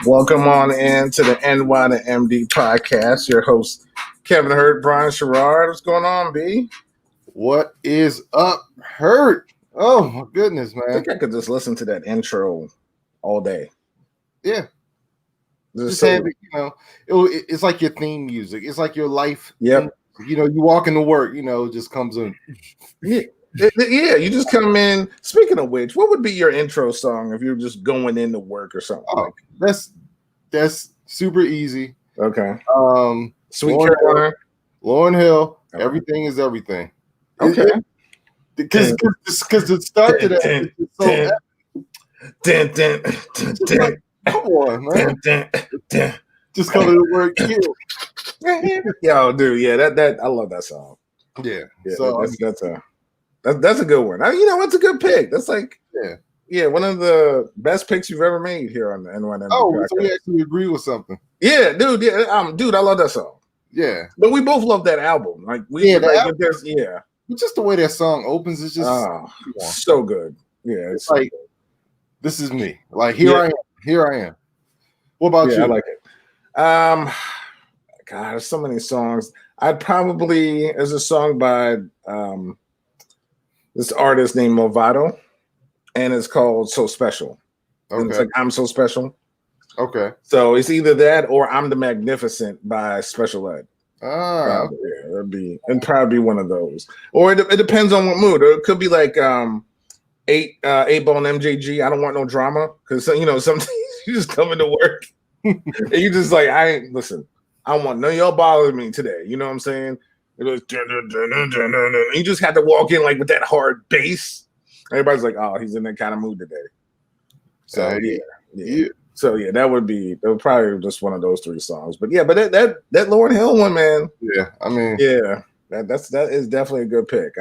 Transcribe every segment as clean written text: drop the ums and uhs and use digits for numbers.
Welcome on in to the NY to MD podcast. Your host, Kevin Hurt, Brian Sherrard. What's going on, B? What is up, Hurt? Oh, my goodness, man. I think I could just listen to that intro all day. Yeah. Just have it, it's like your theme music. It's like your life. Yep. You walk into work, it just comes in. Yeah. Yeah, you just come in. Speaking of which, what would be your intro song if you're just going into work or something? Oh, that's super easy. Okay. Sweet Lauryn Carolina. Lauryn Hill. Okay. Everything is everything. Okay. Because it started to that. Come on, man. Just coming to work. Yo, dude, yeah, that I love that song. Yeah. So that's a good one. It's a good pick. That's like one of the best picks you've ever made here on the NYMD. Oh, so we actually agree with something. Yeah, dude. Yeah, dude, I love that song. Yeah, but we both love that album. Like just the way that song opens is just so good. Yeah, it's like this is me. Like here I am. What about you? I like it. God, there's so many songs. There's a song by this artist named Movado, and it's called "So Special." Okay. And it's like "I'm So Special." Okay. So it's either that or "I'm the Magnificent" by Special Ed. It'd probably be one of those. Or it depends on what mood. Or it could be like 8 Ball and MJG. I don't want no drama because sometimes you just come into work and you just like I want none of y'all bothering me today. You know what I'm saying? It was you just had to walk in like with that hard bass. Everybody's like, oh, he's in that kind of mood today. So yeah. So yeah, that would probably just one of those 3 songs. But yeah, but that Lauryn Hill one, man. Yeah, I mean, yeah, that is definitely a good pick.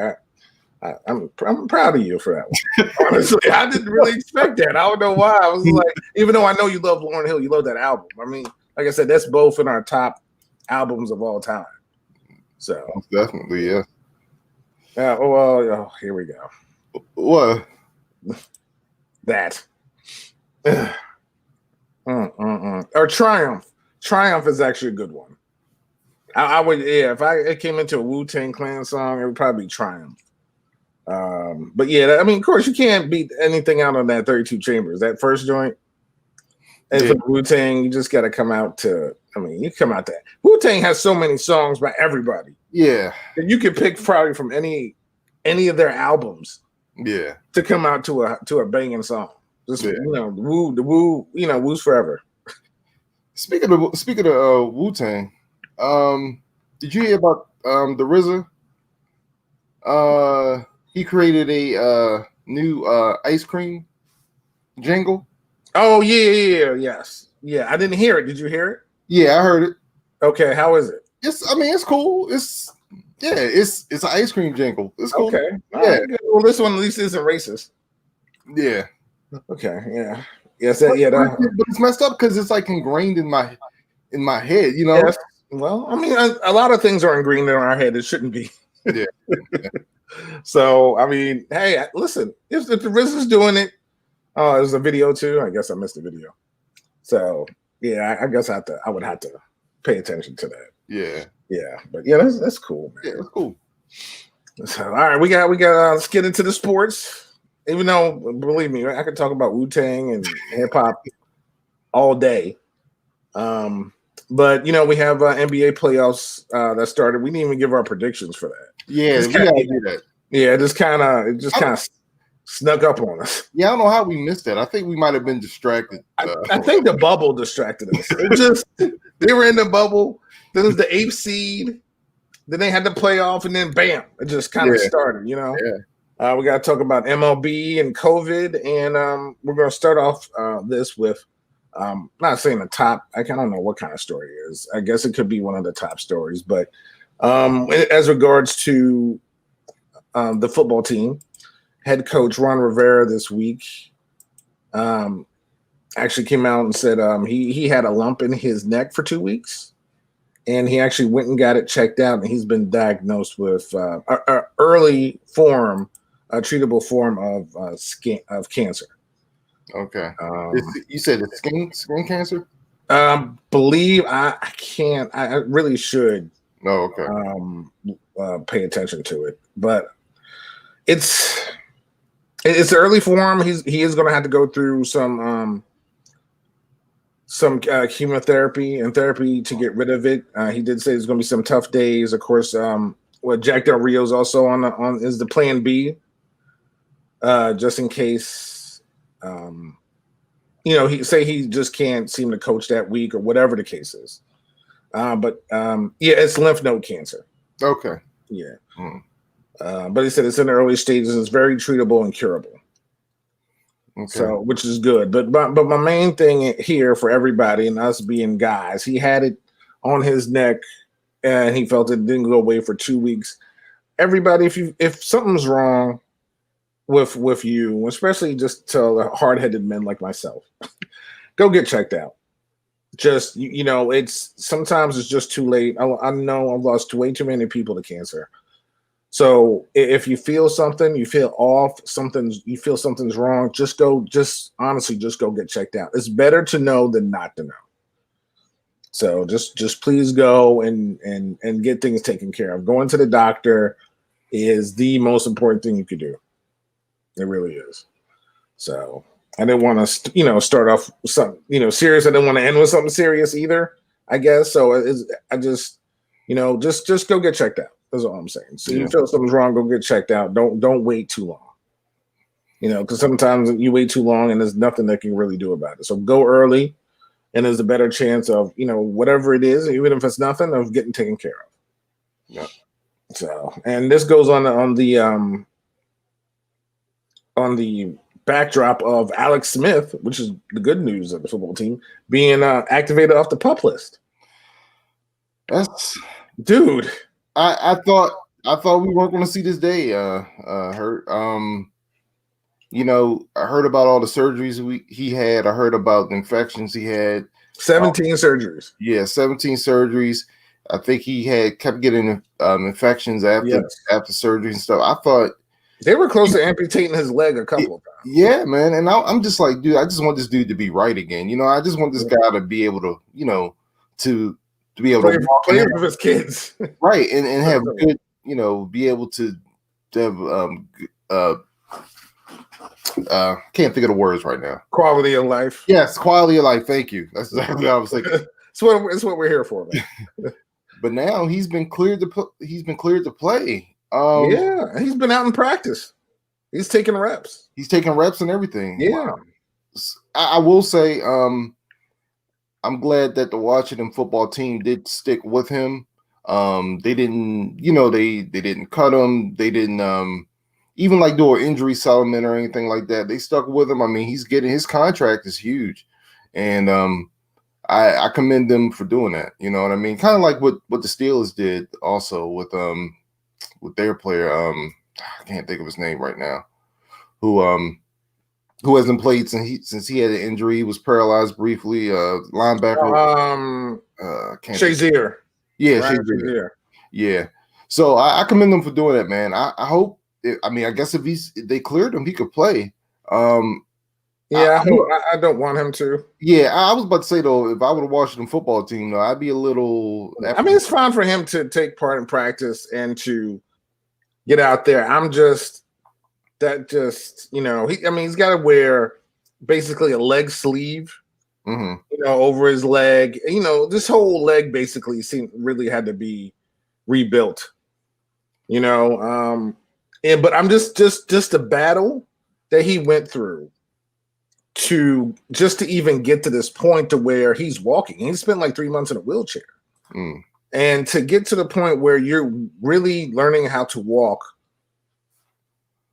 I'm proud of you for that one. Honestly, I didn't really expect that. I don't know why. I was like, even though I know you love Lauryn Hill, you love that album. I mean, like I said, that's both in our top albums of all time. So definitely, yeah. Yeah. Well, here we go. What? That. Or Triumph. Triumph is actually a good one. I would, if it came into a Wu-Tang Clan song, it would probably be Triumph. But yeah, I mean, of course, you can't beat anything out on that 32 Chambers, that first joint. And for Wu-Tang, you just got to come out to. I mean, you come out there. Wu-Tang has so many songs by everybody. Yeah, that you could pick probably from any of their albums. Yeah, to come out to a banging song. Just the Wu, Wu's forever. Speaking of Wu-Tang, did you hear about the RZA? He created a new ice cream jingle. Oh yes. I didn't hear it. Did you hear it? Yeah, I heard it. Okay, how is it? It's cool. It's an ice cream jingle. It's cool. Okay. Right. Well, this one at least isn't racist. Yeah. Okay. Yeah. Yes. But it's messed up because it's like ingrained in my head. Yes. Well, I mean, a lot of things are ingrained in our head. It shouldn't be. Yeah. So I mean, hey, listen. If the RZA's doing it, there's a video too. I guess I missed the video. So yeah, I guess I would have to pay attention to that. Yeah. Yeah, but yeah, that's cool, man. Yeah, that's cool. So, all right, we got. Let's get into the sports. Even though, believe me, I could talk about Wu-Tang and hip hop all day. But we have NBA playoffs that started. We didn't even give our predictions for that. Yeah, we gotta do that. Yeah, it just kind of snuck up on us. Yeah, I don't know how we missed that. I think we might have been distracted. I think the bubble distracted us. They were in the bubble. Then it was the 8th seed. Then they had the playoff, and then bam, it just kind of started. Yeah. We got to talk about MLB and COVID, and we're going to start off this with not saying the top. I don't know what kind of story it is. I guess it could be one of the top stories, but as regards to the football team, head coach Ron Rivera this week actually came out and said he had a lump in his neck for 2 weeks, and he actually went and got it checked out, and he's been diagnosed with an early form. A treatable form of cancer. Okay. You said it's skin cancer? Believe I can't. I really should. Oh, okay. Pay attention to it, but it's early form. He is going to have to go through some chemotherapy and therapy to get rid of it. He did say there's going to be some tough days. Of course, what Jack Del Rio's also on is the plan B. Just in case, he just can't seem to coach that week or whatever the case is. But it's lymph node cancer. Okay. Yeah. But he said it's in the early stages. It's very treatable and curable. Okay. So, which is good. But my main thing here for everybody and us being guys, he had it on his neck and he felt it didn't go away for 2 weeks. Everybody, if something's wrong with you, especially just to hard-headed men like myself, go get checked out. Just it's sometimes it's just too late. I know I've lost way too many people to cancer. So if you feel something, you feel off, you feel something's wrong, just honestly go get checked out. It's better to know than not to know. So just please go and get things taken care of. Going to the doctor is the most important thing you could do. It really is. So I didn't want to, start off something, serious. I didn't want to end with something serious either, I guess. So just go get checked out. That's all I'm saying. So you feel something's wrong, go get checked out. Don't wait too long. Because sometimes you wait too long and there's nothing that can really do about it. So go early, and there's a better chance of, whatever it is, even if it's nothing, of getting taken care of. Yeah. So, and this goes on the backdrop of Alex Smith, which is the good news of the football team, being activated off the PUP list. Dude. I thought we weren't going to see this day. Hurt. I heard about all the surgeries he had. I heard about the infections he had. 17 surgeries. Yeah, 17 surgeries. I think he kept getting infections after surgery and stuff. I thought they were close to amputating his leg a couple of times. Yeah, man. And I'm just like, dude, I just want this dude to be right again. I just want this guy to be able to, to be able to play with his kids. Right. And have good, be able to have can't think of the words right now. Quality of life. Yes, quality of life. Thank you. That's exactly what I was thinking. It's what we're here for, man. But now he's been cleared to play. He's been out in practice. He's taking reps. He's taking reps and everything. Yeah. Wow. I will say, I'm glad that the Washington football team did stick with him. They didn't, they didn't cut him. They didn't even do an injury settlement or anything like that. They stuck with him. I mean, his contract is huge, and I commend them for doing that. You know what I mean? Kind of like what the Steelers did also with their player. I can't think of his name right now. Who hasn't played since he had an injury. He was paralyzed briefly. Linebacker. Shazier. Yeah, Shazier. Yeah. So I commend them for doing that, man. I hope. I guess if they cleared him, he could play. I don't want him to. Yeah, I was about to say though, if I were the Washington football team, though, I'd be a little. It's fine for him to take part in practice and to get out there. He's got to wear basically a leg sleeve, over his leg. This whole leg basically really had to be rebuilt. But I'm just the battle that he went through to even get to this point to where he's walking. He spent like 3 months in a wheelchair. And to get to the point where you're really learning how to walk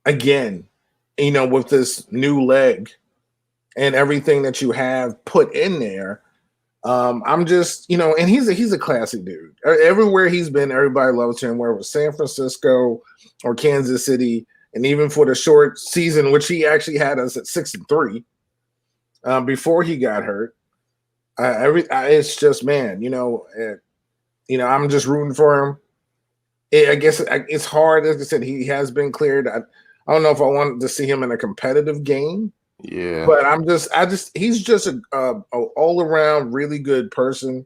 again, with this new leg and everything that you have put in there. I'm just, and he's a classy dude. Everywhere he's been, everybody loves him. Whether it was San Francisco or Kansas City, and even for the short season, which he actually had us at 6-3 before he got hurt. It's just, man, I'm just rooting for him. I guess it's hard. As I said, he has been cleared. I don't know if I wanted to see him in a competitive game. Yeah, but he's just a all around really good person,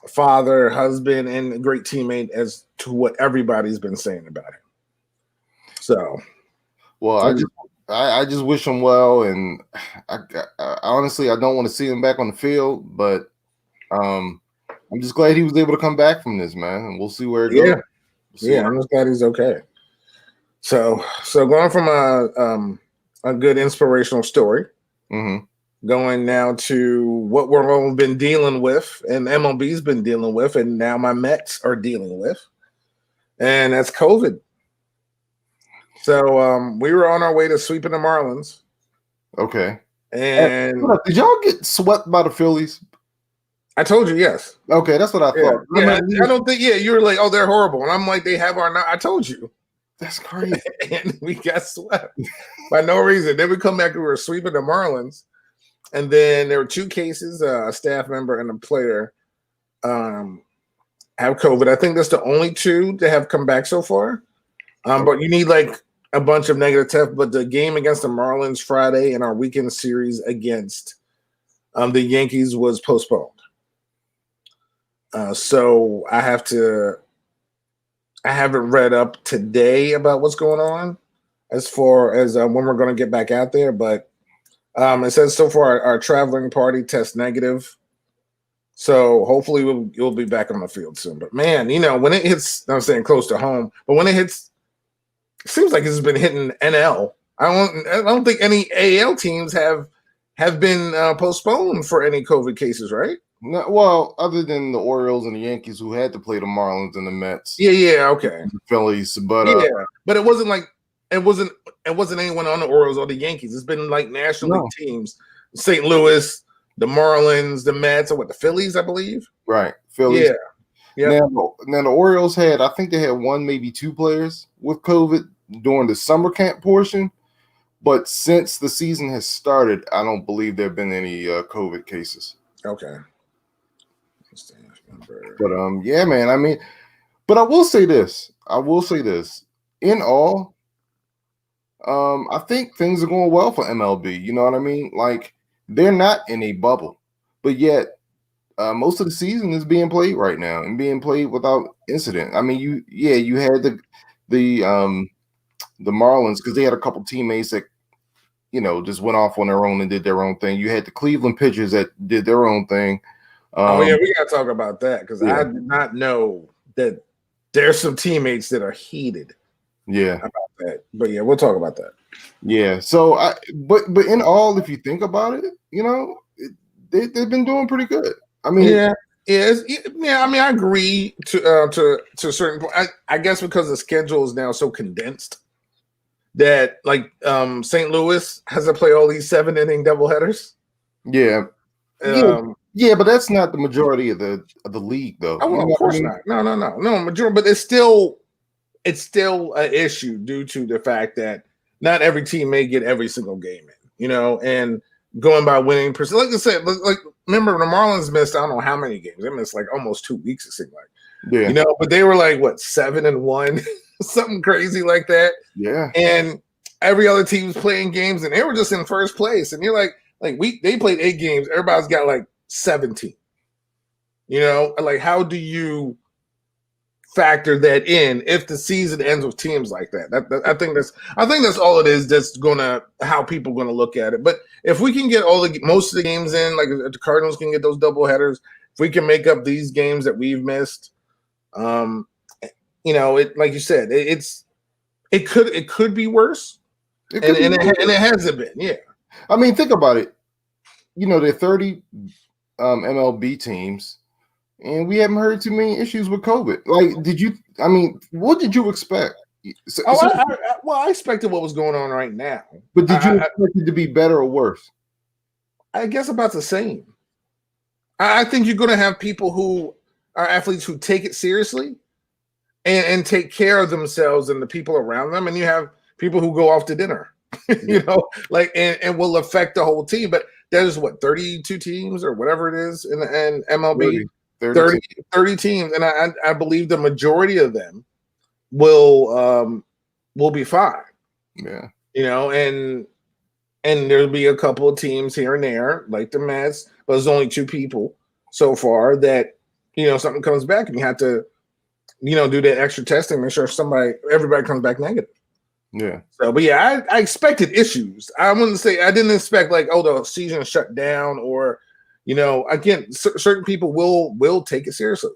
father, husband, and a great teammate, as to what everybody's been saying about him. So, well, I just wish him well, and I honestly I don't want to see him back on the field, but I'm just glad he was able to come back from this, man, and we'll see where it goes. I'm just glad he's okay. So going from a good inspirational story, going now to what we've all been dealing with, and MLB's been dealing with, and now my Mets are dealing with, and that's COVID. So we were on our way to sweeping the Marlins. Okay. And did y'all get swept by the Phillies? I told you yes. Okay, that's what I thought. Yeah, I don't think. Yeah, you were like, oh, they're horrible, and I'm like, they have our. I told you. That's crazy. And we got swept by no reason. Then we come back and we were sweeping the Marlins. And then there were 2 cases, a staff member and a player have COVID. I think that's the only 2 that have come back so far. But you need like a bunch of negative tests. But the game against the Marlins Friday and our weekend series against the Yankees was postponed. So I haven't read up today about what's going on as far as when we're going to get back out there. But it says so far our traveling party test negative. So hopefully you'll be back on the field soon. But man, when it hits, I'm saying close to home, but when it hits, it seems like it's been hitting NL. I don't think any AL teams have been postponed for any COVID cases, right? No, well, other than the Orioles and the Yankees, who had to play the Marlins and the Mets. Yeah, okay. The Phillies, but but it wasn't like it wasn't anyone on the Orioles or the Yankees. It's been like National League teams, St. Louis, the Marlins, the Mets, or the Phillies, I believe. Right, Phillies. Yeah. Now the Orioles I think they had 1, maybe 2 players with COVID during the summer camp portion, but since the season has started, I don't believe there have been any COVID cases. Okay. But yeah, man. I mean, but I will say this. In all, I think things are going well for MLB. You know what I mean? Like they're not in a bubble, but yet most of the season is being played right now and being played without incident. I mean, you had the Marlins because they had a couple teammates that just went off on their own and did their own thing. You had the Cleveland pitchers that did their own thing. We gotta talk about that because I did not know that there's some teammates that are heated. Yeah, about that. But yeah, we'll talk about that. Yeah. So but in all, if you think about it, they've been doing pretty good. I mean, I mean, I agree to a certain point. I guess because the schedule is now so condensed that like St. Louis has to play all these 7-inning doubleheaders. Yeah. Yeah, but that's not the majority of the league, though. Oh, well, of course not. No, majority. But it's still an issue due to the fact that not every team may get every single game in, and going by winning percent. Like I said, like remember the Marlins missed I don't know how many games. They missed like almost 2 weeks. It seemed like, but they were like what 7-1, something crazy like that. Yeah, and every other team was playing games, and they were just in first place. And you're like they played 8 games. Everybody's got like 17. Like how do you factor that in if the season ends with teams like that? I think that's all it is. That's how people are gonna look at it. But if we can get most of the games in, like if the Cardinals can get those double headers, if we can make up these games that we've missed, it like you said, it could be worse, and it hasn't been. Yeah, I mean, think about it. There are 30 MLB teams, and we haven't heard too many issues with COVID. Like, what did you expect? So, Oh, so, I expected what was going on right now. but did you expect it to be better or worse? I guess about the same. I think you're going to have people who are athletes who take it seriously and take care of themselves and the people around them, and you have people who go off to dinner, like and will affect the whole team. But there's 32 teams or whatever it is in MLB, 30 teams, and I believe the majority of them will be fine. Yeah, and there'll be a couple of teams here and there, like the Mets, but there's only 2 people so far that something comes back, and you have to do that extra testing, make sure everybody comes back negative. Yeah. So, but yeah, I expected issues. I wouldn't say I didn't expect like, oh, the season shut down, or again, certain people will take it seriously.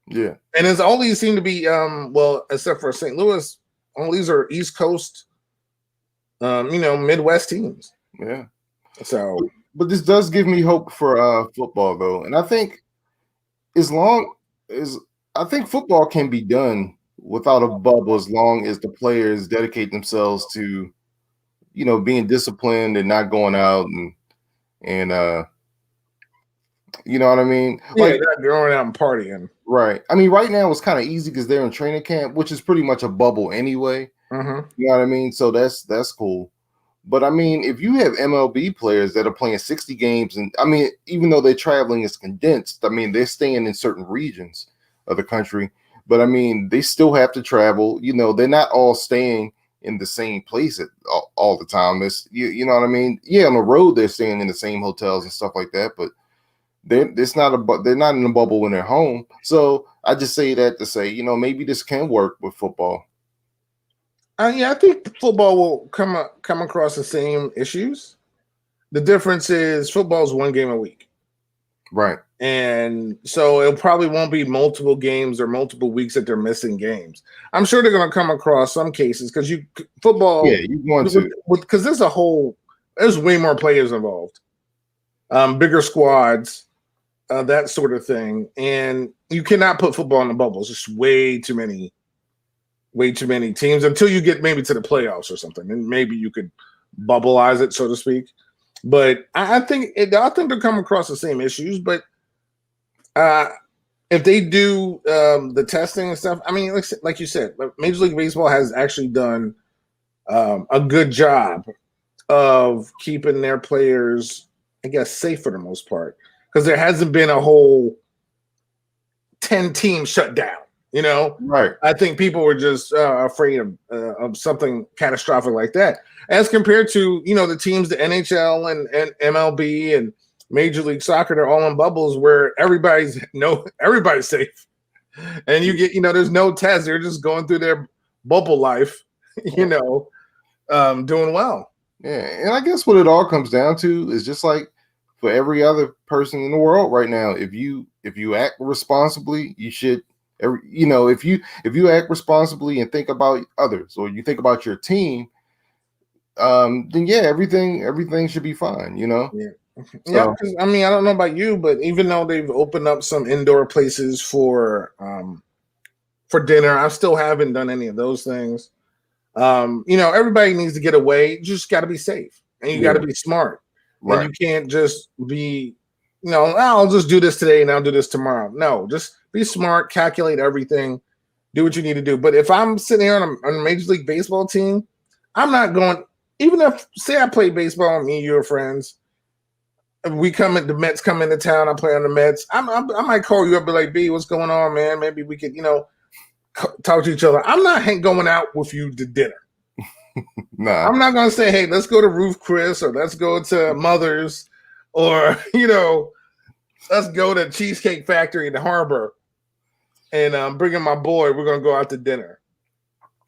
Yeah. And it's all these seem to be well, except for St. Louis, all these are East Coast, Midwest teams. Yeah. So, but this does give me hope for football though, and I think I think football can be done without a bubble as long as the players dedicate themselves to, being disciplined and not going out and you know what I mean? Yeah, like not going out and partying. Right. I mean, right now it's kind of easy because they're in training camp, which is pretty much a bubble anyway. Mm-hmm. You know what I mean? So that's cool. But I mean, if you have MLB players that are playing 60 games, and I mean, even though their traveling is condensed, I mean, they're staying in certain regions of the country, but I mean, they still have to travel. They're not all staying in the same place all the time. It's, you know what I mean? Yeah, on the road they're staying in the same hotels and stuff like that, but they're not in a bubble when they're home. So I just say that to say, maybe this can work with football. Yeah, I think football will come across the same issues. The difference is football is 1 game a week. Right. And so it probably won't be multiple games or multiple weeks that they're missing games. I'm sure they're going to come across some cases because football. Yeah, you want to. Because there's way more players involved, bigger squads, that sort of thing. And you cannot put football in the bubble. It's just way too many teams until you get maybe to the playoffs or something, and maybe you could bubbleize it, so to speak. But I think they'll come across the same issues. But if they do the testing and stuff, I mean, like you said, Major League Baseball has actually done a good job of keeping their players, I guess, safe for the most part, because there hasn't been a whole 10-team shutdown. Right. I think people were just afraid of something catastrophic like that, as compared to the teams, the NHL and MLB and Major League Soccer. They're all in bubbles where everybody's safe, and you get there's no test. They're just going through their bubble life, doing well. Yeah, and I guess what it all comes down to is just like for every other person in the world right now. If you act responsibly, you should. If you act responsibly and think about others, or you think about your team, then yeah, everything should be fine. Yeah. So, yeah. I mean, I don't know about you, but even though they've opened up some indoor places for dinner, I still haven't done any of those things. Everybody needs to get away. You just got to be safe, and you got to be smart. Right. And you can't just be, I'll just do this today and I'll do this tomorrow. No, just be smart, calculate everything, do what you need to do. But if I'm sitting here on a Major League Baseball team, I'm not going, even if, say I play baseball, me and you are friends, the Mets come into town, I play on the Mets, I might call you up and be like, B, what's going on, man? Maybe we could, talk to each other. I'm not going out with you to dinner. Nah. I'm not going to say, hey, let's go to Roof Chris, or let's go to Mother's, or, let's go to Cheesecake Factory in the Harbor and bring in my boy. We're going to go out to dinner.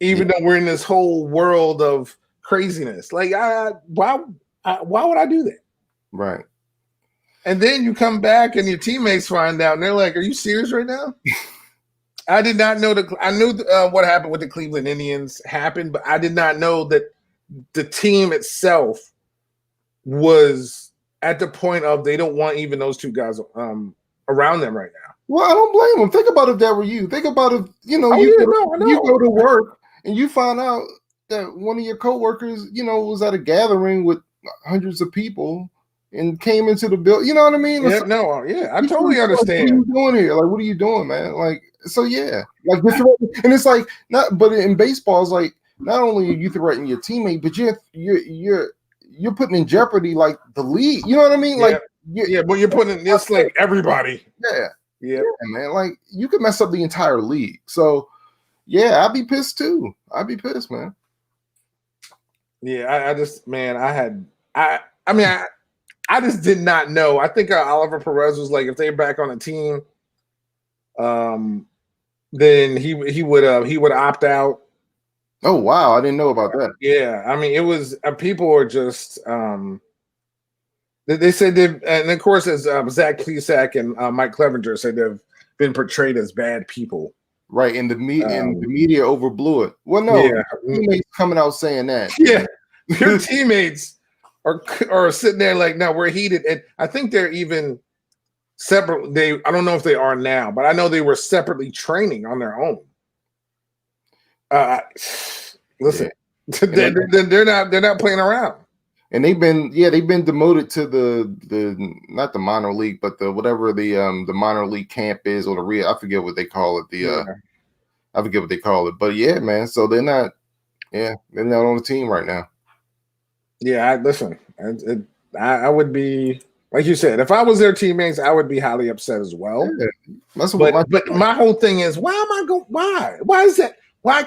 Even though we're in this whole world of craziness. Like, why would I do that? Right. And then you come back and your teammates find out and they're like, are you serious right now? I did not know I knew what happened with the Cleveland Indians happened, but I did not know that the team itself was at the point of they don't want even those 2 guys around them right now. Well, I don't blame them. Think about if that were you. Think about if you go to work and you find out that one of your coworkers, was at a gathering with hundreds of people and came into the bill. You know what I mean? Yeah, no, yeah, I totally understand. What are you doing here? Like, what are you doing, man? Like, so yeah, like, and it's like not, but in baseball, it's like not only are you threatening your teammate, but you're putting in jeopardy like the league. You know what I mean? Like, but you're putting this like everybody. Yeah, man. Like, you could mess up the entire league. So yeah, I'd be pissed too. I'd be pissed, man. Yeah, I just, man, I just did not know. I think Oliver Perez was like, if they're back on a team, then he would opt out. Oh wow, I didn't know about that. Yeah, I mean, it was people are just they said and of course, as Zach Plesac and Mike Clevenger said, they've been portrayed as bad people. Right, and the media overblew it. Well, no, teammates coming out saying that. Yeah, your teammates are sitting there like, no, we're heated, and I think they're even separate. I don't know if they are now, but I know they were separately training on their own. Listen, they're not playing around. And they've been demoted to the not the minor league, but the whatever the minor league camp is, or I forget what they call it. I forget what they call it. But yeah, man. So they're not on the team right now. Yeah, listen. I would be, like you said, if I was their teammates, I would be highly upset as well. Yeah, but my whole thing is, why am I going? Why is that? Why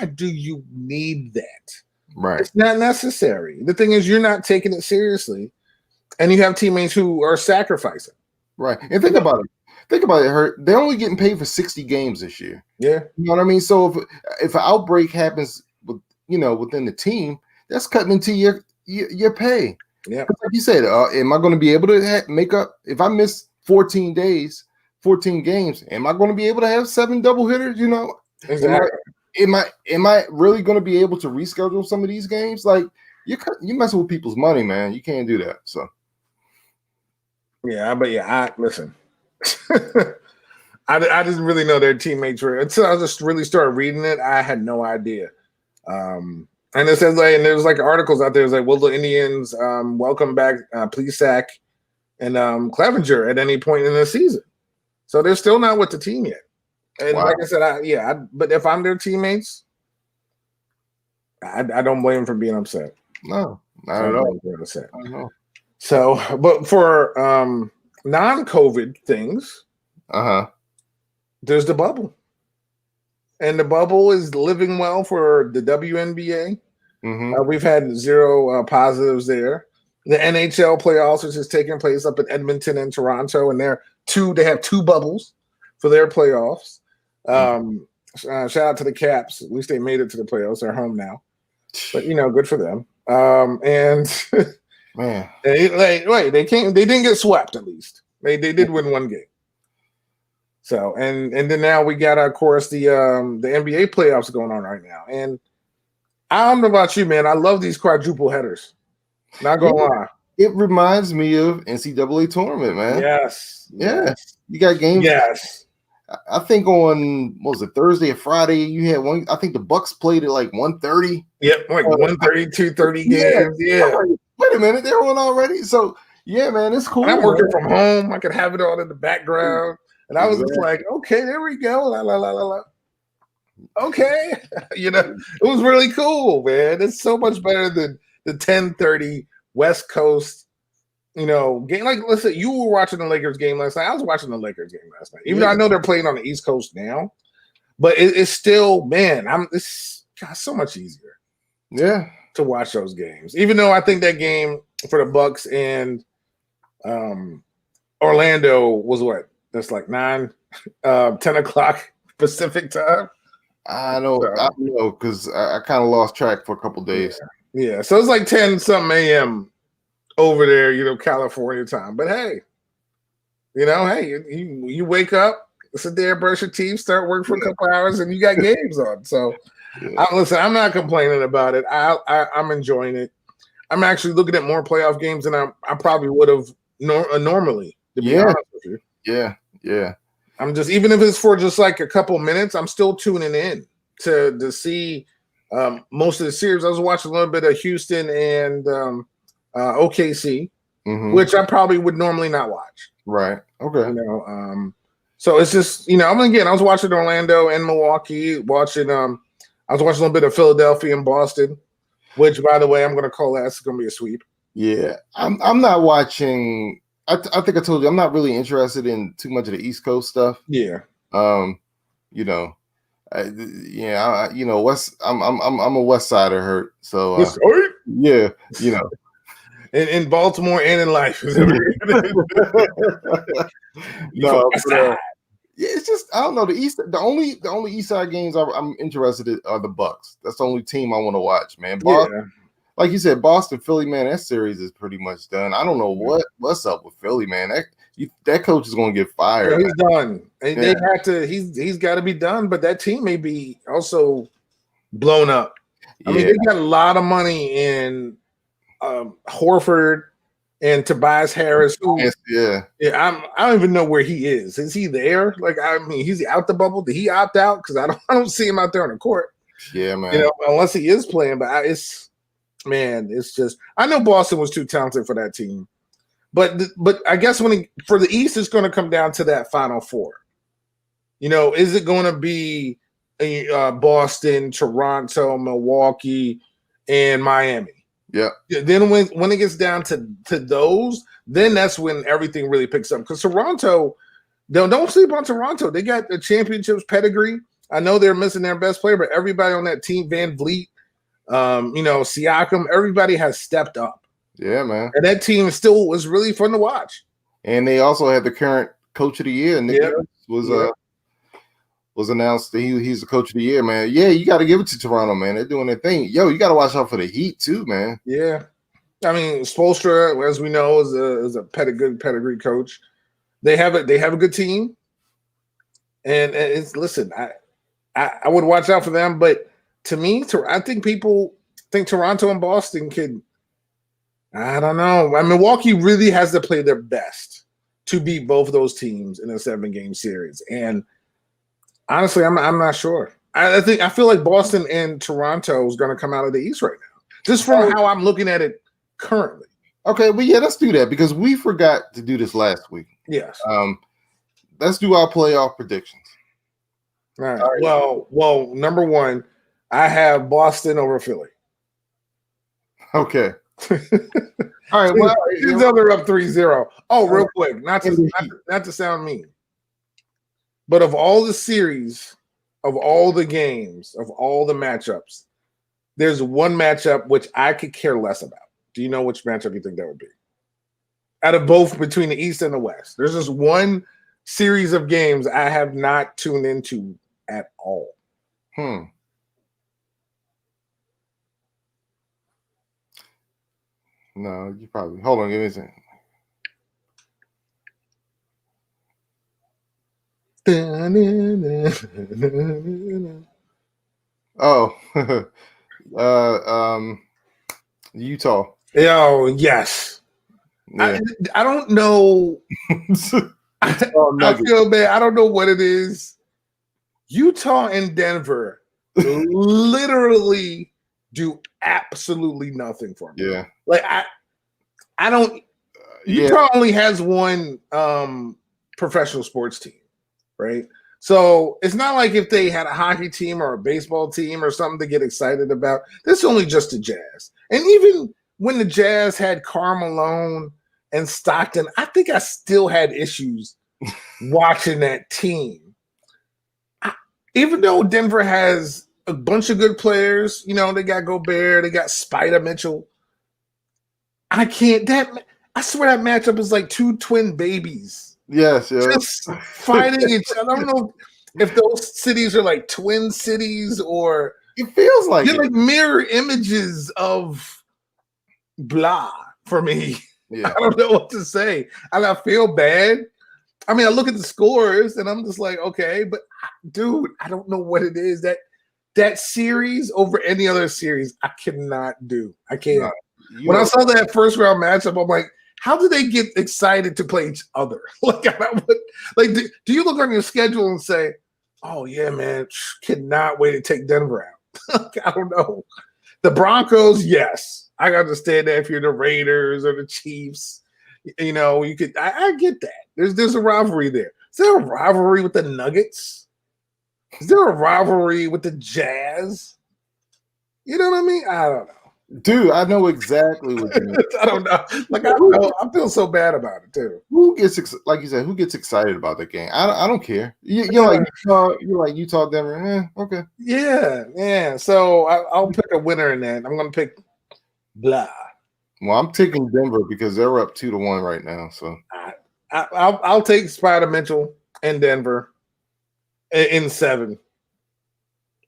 do you need that? Right. It's not necessary. The thing is, you're not taking it seriously, and you have teammates who are sacrificing. Right. And think about it, Hurt. They're only getting paid for 60 games this year. Yeah. You know what I mean? So if an outbreak happens within the team, that's cutting into your pay. Yeah. Like you said, am I going to be able to make up if I miss 14 games? Am I going to be able to have 7 double hitters? Exactly. Am I really going to be able to reschedule some of these games? Like, you messing with people's money, man. You can't do that. So I listen. I didn't really know their teammates were until I just really started reading it. I had no idea. And it says and there's like articles out there. It's like, will the Indians welcome back Plesac and Clevenger at any point in the season? So they're still not with the team yet. And like I said, but if I'm their teammates, I don't blame them for being upset. No, not at all. Upset. I know. So, but for non-COVID things, there's the bubble, and the bubble is living well for the WNBA. Mm-hmm. We've had 0 positives there. The NHL playoffs, which is taking place up in Edmonton and Toronto, and they have 2 bubbles for their playoffs. Shout out to the Caps. At least they made it to the playoffs. They're home now, but good for them. And man, they didn't get swept. At least they did win 1 game. So and then now we got, of course, the NBA playoffs going on right now. And I don't know about you, man. I love these quadruple headers. Not gonna lie. It reminds me of NCAA tournament, man. Yes. You got games. Yes. I think on Thursday or Friday, you had one. I think the Bucks played at like 1:30. Yep, like 1:30, 2:30 games. Yeah. Wait a minute, they're on already. So yeah, man, it's cool. And I'm working from home. I could have it on in the background. And I was just like, okay, there we go. La la la la la. Okay. It was really cool, man. It's so much better than the 10:30 West Coast game. Like, listen, you were watching the Lakers game last night. I was watching the Lakers game last night. Even though I know they're playing on the East Coast now, but it's still, man, it's so much easier. Yeah, to watch those games. Even though I think that game for the Bucks and Orlando was what? That's like 10 o'clock Pacific time. I know, because I kind of lost track for a couple days. Yeah, so it's like 10-something a.m. over there, California time. But hey, you wake up, sit there, brush your teeth, start work for a couple hours, and you got games on. So, listen, I'm not complaining about it. I'm enjoying it. I'm actually looking at more playoff games than I probably would have normally. To be honest with you. Yeah. I'm just, even if it's for just like a couple minutes, I'm still tuning in to see most of the series. I was watching a little bit of Houston and OKC, which I probably would normally not watch. Right. Okay. So it's just I was watching Orlando and Milwaukee, watching I was watching a little bit of Philadelphia and Boston, which, by the way, I'm going to call that's going to be a sweep. Yeah, I'm not watching. I think I told you I'm not really interested in too much of the East Coast stuff. Yeah. West. I'm a West Sider hurt. So yeah, in Baltimore and in life. No, it's just I don't know the East. The only East Side games I'm interested in are the Bucks. That's the only team I want to watch, man. Boston, like you said, Boston, Philly, man. That series is pretty much done. I don't know what's up with Philly, man. That coach is going to get fired. He's done. And they have to. He's got to be done. But that team may be also blown up. I mean, they got a lot of money in Horford and Tobias Harris. I don't even know where he is. Is he there? Like, I mean, he's out the bubble. Did he opt out? Because I don't see him out there on the court. Yeah, man. Unless he is playing. But it's just I know Boston was too talented for that team. But I guess for the East, it's going to come down to that Final Four. Is it going to be Boston, Toronto, Milwaukee, and Miami? Yeah. Then when it gets down to those, then that's when everything really picks up. Because Toronto, don't sleep on Toronto. They got the championships pedigree. I know they're missing their best player, but everybody on that team, Van Vliet, Siakam, everybody has stepped up. Yeah, man. And that team still was really fun to watch. And they also had the current coach of the year. Nick was announced that he's the coach of the year, man. Yeah, you got to give it to Toronto, man. They're doing their thing. Yo, you got to watch out for the Heat too, man. Yeah. I mean, Spoelstra, as we know, is a good pedigree coach. They have a good team. And listen, I would watch out for them, but to me, I think people think Toronto and Boston could. I don't know. Milwaukee really has to play their best to beat both of those teams in a 7-game series. And honestly, I'm not sure. I feel like Boston and Toronto is going to come out of the East right now, just from how I'm looking at it currently. Okay, well, yeah, let's do that because we forgot to do this last week. Yes. Let's do our playoff predictions. All right. Well, number one, I have Boston over Philly. Okay. All right. Well, they're up 3-0. Oh, real quick, not to sound mean, but of all the series, of all the games, of all the matchups, there's one matchup which I could care less about. Do you know which matchup you think that would be? Out of both between the East and the West, there's just one series of games I have not tuned into at all. No, you probably hold on. Give me a second. Utah. Oh, yes. Yeah. I don't know. I feel bad. I don't know what it is. Utah and Denver literally do absolutely nothing for me. Yeah. Like I don't Utah only has one professional sports team, right? So it's not like if they had a hockey team or a baseball team or something to get excited about. This is only just the Jazz. And even when the Jazz had Karl Malone and Stockton, I think I still had issues watching that team. Even though Denver has a bunch of good players, they got Gobert, they got Spider Mitchell. I swear that matchup is like two twin babies. Yes, just fighting each other. I don't know if those cities are like twin cities or it feels like they're like mirror images of blah for me. Yeah. I don't know what to say. And I feel bad. I mean, I look at the scores and I'm just like, okay, but dude, I don't know what it is. That series over any other series, I cannot do. I can't. When I saw that first round matchup, I'm like, how do they get excited to play each other? Do you look on your schedule and say, Oh yeah, man. Cannot wait to take Denver out. I don't know. The Broncos, yes. I understand that if you're the Raiders or the Chiefs, you could I get that. There's a rivalry there. Is there a rivalry with the Nuggets? Is there a rivalry with the Jazz? You know what I mean? I don't know. Dude, I know exactly what you mean. I don't know. Like I feel so bad about it too. Who gets like you said? Who gets excited about the game? I don't care. You're like Utah. You're like Utah, Denver. Okay. Yeah. So I'll pick a winner in that. I'm gonna pick blah. Well, I'm taking Denver because they're up 2-1 right now. So I'll take Spider Mitchell and Denver in 7.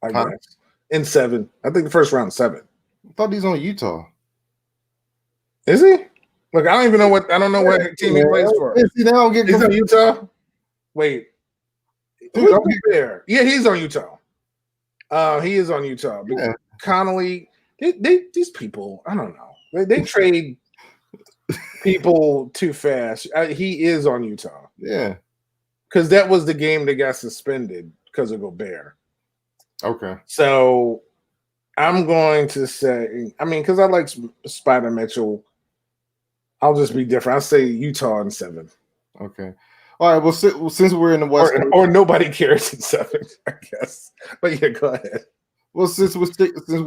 I guess in 7. I think the first round 7. I thought he's on Utah. Is he? Look, I don't know what team he plays for. See, now I'm getting on Utah. Wait, who's there? Yeah, he's on Utah. He is on Utah. Yeah. Connolly, these people, I don't know. They trade people too fast. He is on Utah. Yeah, because that was the game that got suspended because of Gobert. Okay, so I'm going to say, because I like Spider Mitchell, I'll just be different. I'll say Utah in 7. Okay. All right. Well, since we're in the West Coast, or nobody cares in 7, I guess. But yeah, go ahead. Well, since we're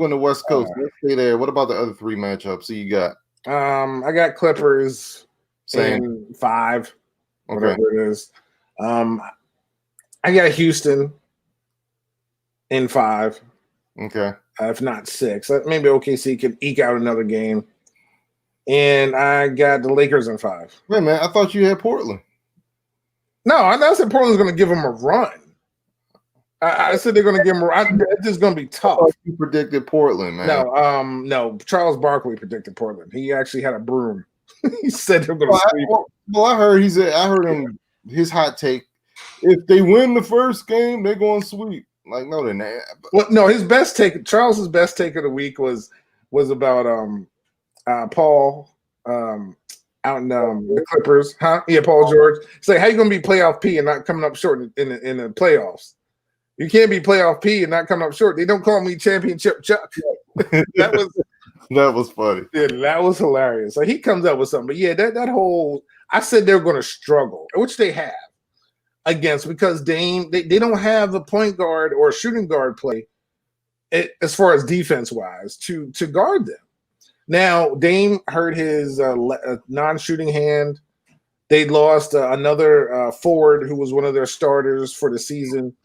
in the West Coast, let's stay there. What about the other 3 matchups? So you got? I got Clippers in 5, whatever it is. I got Houston in 5. Okay. If not 6, maybe OKC can eke out another game. And I got the Lakers in 5. Wait, man, I thought you had Portland. No, I said Portland's going to give them a run. I said they're going to give them a run. It's just going to be tough. You predicted Portland, man. No. Charles Barkley predicted Portland. He actually had a broom. He said they're going to sweep. I heard him. His hot take: if they win the first game, they're going to sweep. Like, no, they're not. Well, no, his best take, Charles's best take of the week was about Paul out in the Clippers, huh? Yeah, Paul George. It's like, how you gonna be playoff P and not coming up short in the playoffs? You can't be playoff P and not coming up short. They don't call me championship Chuck. that was funny. Yeah, that was hilarious. So he comes up with something. But yeah, that whole, I said they're going to struggle, which they have against, because they don't have a point guard or a shooting guard play as far as defense wise to guard them. Now Dame hurt his non-shooting hand. They lost another forward who was one of their starters for the season,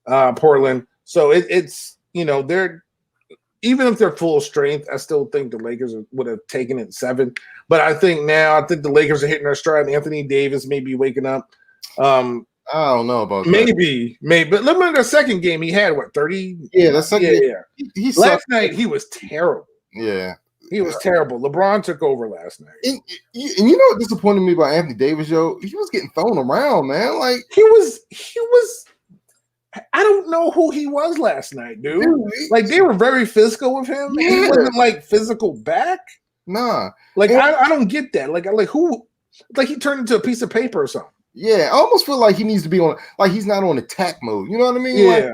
Portland. So it's they're, even if they're full strength, I still think the Lakers would have taken it 7. But I think the Lakers are hitting their stride. Anthony Davis may be waking up. I don't know about maybe. But look at the second game. He had 30? Yeah, that's second. Yeah. He last night he was terrible. Yeah, he was terrible. LeBron took over last night. And you know what disappointed me about Anthony Davis, yo? He was getting thrown around, man. Like he was. I don't know who he was last night, dude. Like they were very physical with him. Yeah. He wasn't like physical back. Nah. Like I don't get that. Like who? Like he turned into a piece of paper or something. Yeah, I almost feel like he needs to be on, like he's not on attack mode. You know what I mean? Yeah.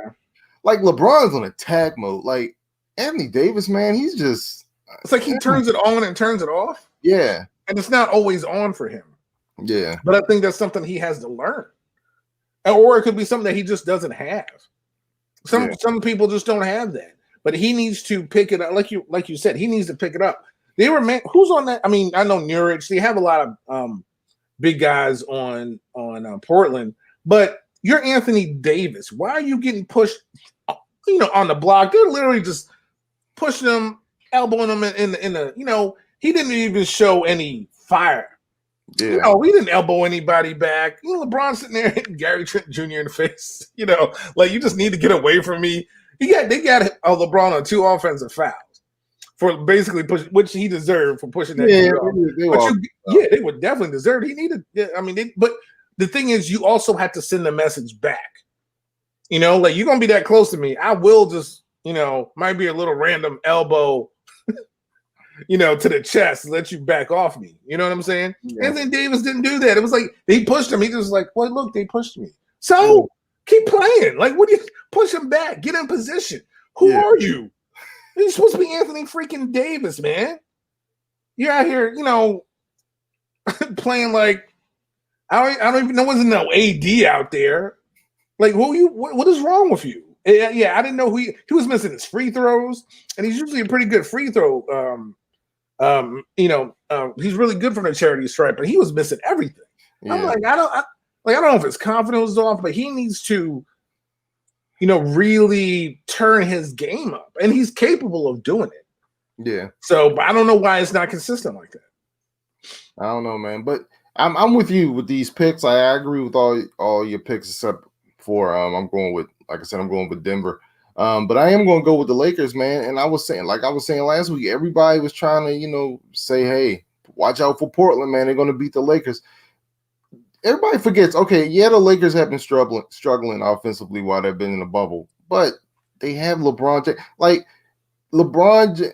Like LeBron's on attack mode. Like Anthony Davis, man, he's just. It's like he turns it on and turns it off. Yeah. And it's not always on for him. Yeah. But I think that's something he has to learn. Or it could be something that he just doesn't have. Some people just don't have that. But he needs to pick it up. Like you said, he needs to pick it up. Who's on that? I mean, I know Nurkic. They have a lot of big guys on Portland, but you're Anthony Davis. Why are you getting pushed on the block? They're literally just pushing him, elbowing him in the he didn't even show any fire. Yeah. We didn't elbow anybody back. LeBron sitting there hitting Gary Trent Jr. in the face. Like, you just need to get away from me. They got LeBron on 2 offensive fouls for basically which he deserved for pushing that. They would definitely deserve. He needed. But the thing is, you also have to send the message back. Like, you're gonna be that close to me, I will just might be a little random elbow. To the chest, let you back off me. You know what I'm saying? Yeah. And then Davis didn't do that. It was like they pushed him. He just like, well, look, they pushed me. So Keep playing. Like, what do you push him back? Get in position. Who are you? You're supposed to be Anthony freaking Davis, man. You're out here, playing like I don't even know what's no AD out there. Like, what is wrong with you? Yeah, I didn't know he was missing his free throws, and he's usually a pretty good free throw. He's really good from the charity stripe, but he was missing everything. Yeah. I'm like, I don't know if his confidence was off, but he needs to, really turn his game up, and he's capable of doing it. Yeah. So, but I don't know why it's not consistent like that. I don't know, man, but I'm with you with these picks. I agree with all your picks except for I'm going with, like I said, I'm going with Denver. But I am going to go with the Lakers, man. And I was saying last week, everybody was trying to, say, hey, watch out for Portland, man. They're going to beat the Lakers. Everybody forgets, okay, yeah, the Lakers have been struggling offensively while they've been in the bubble, but they have LeBron James. Like, LeBron,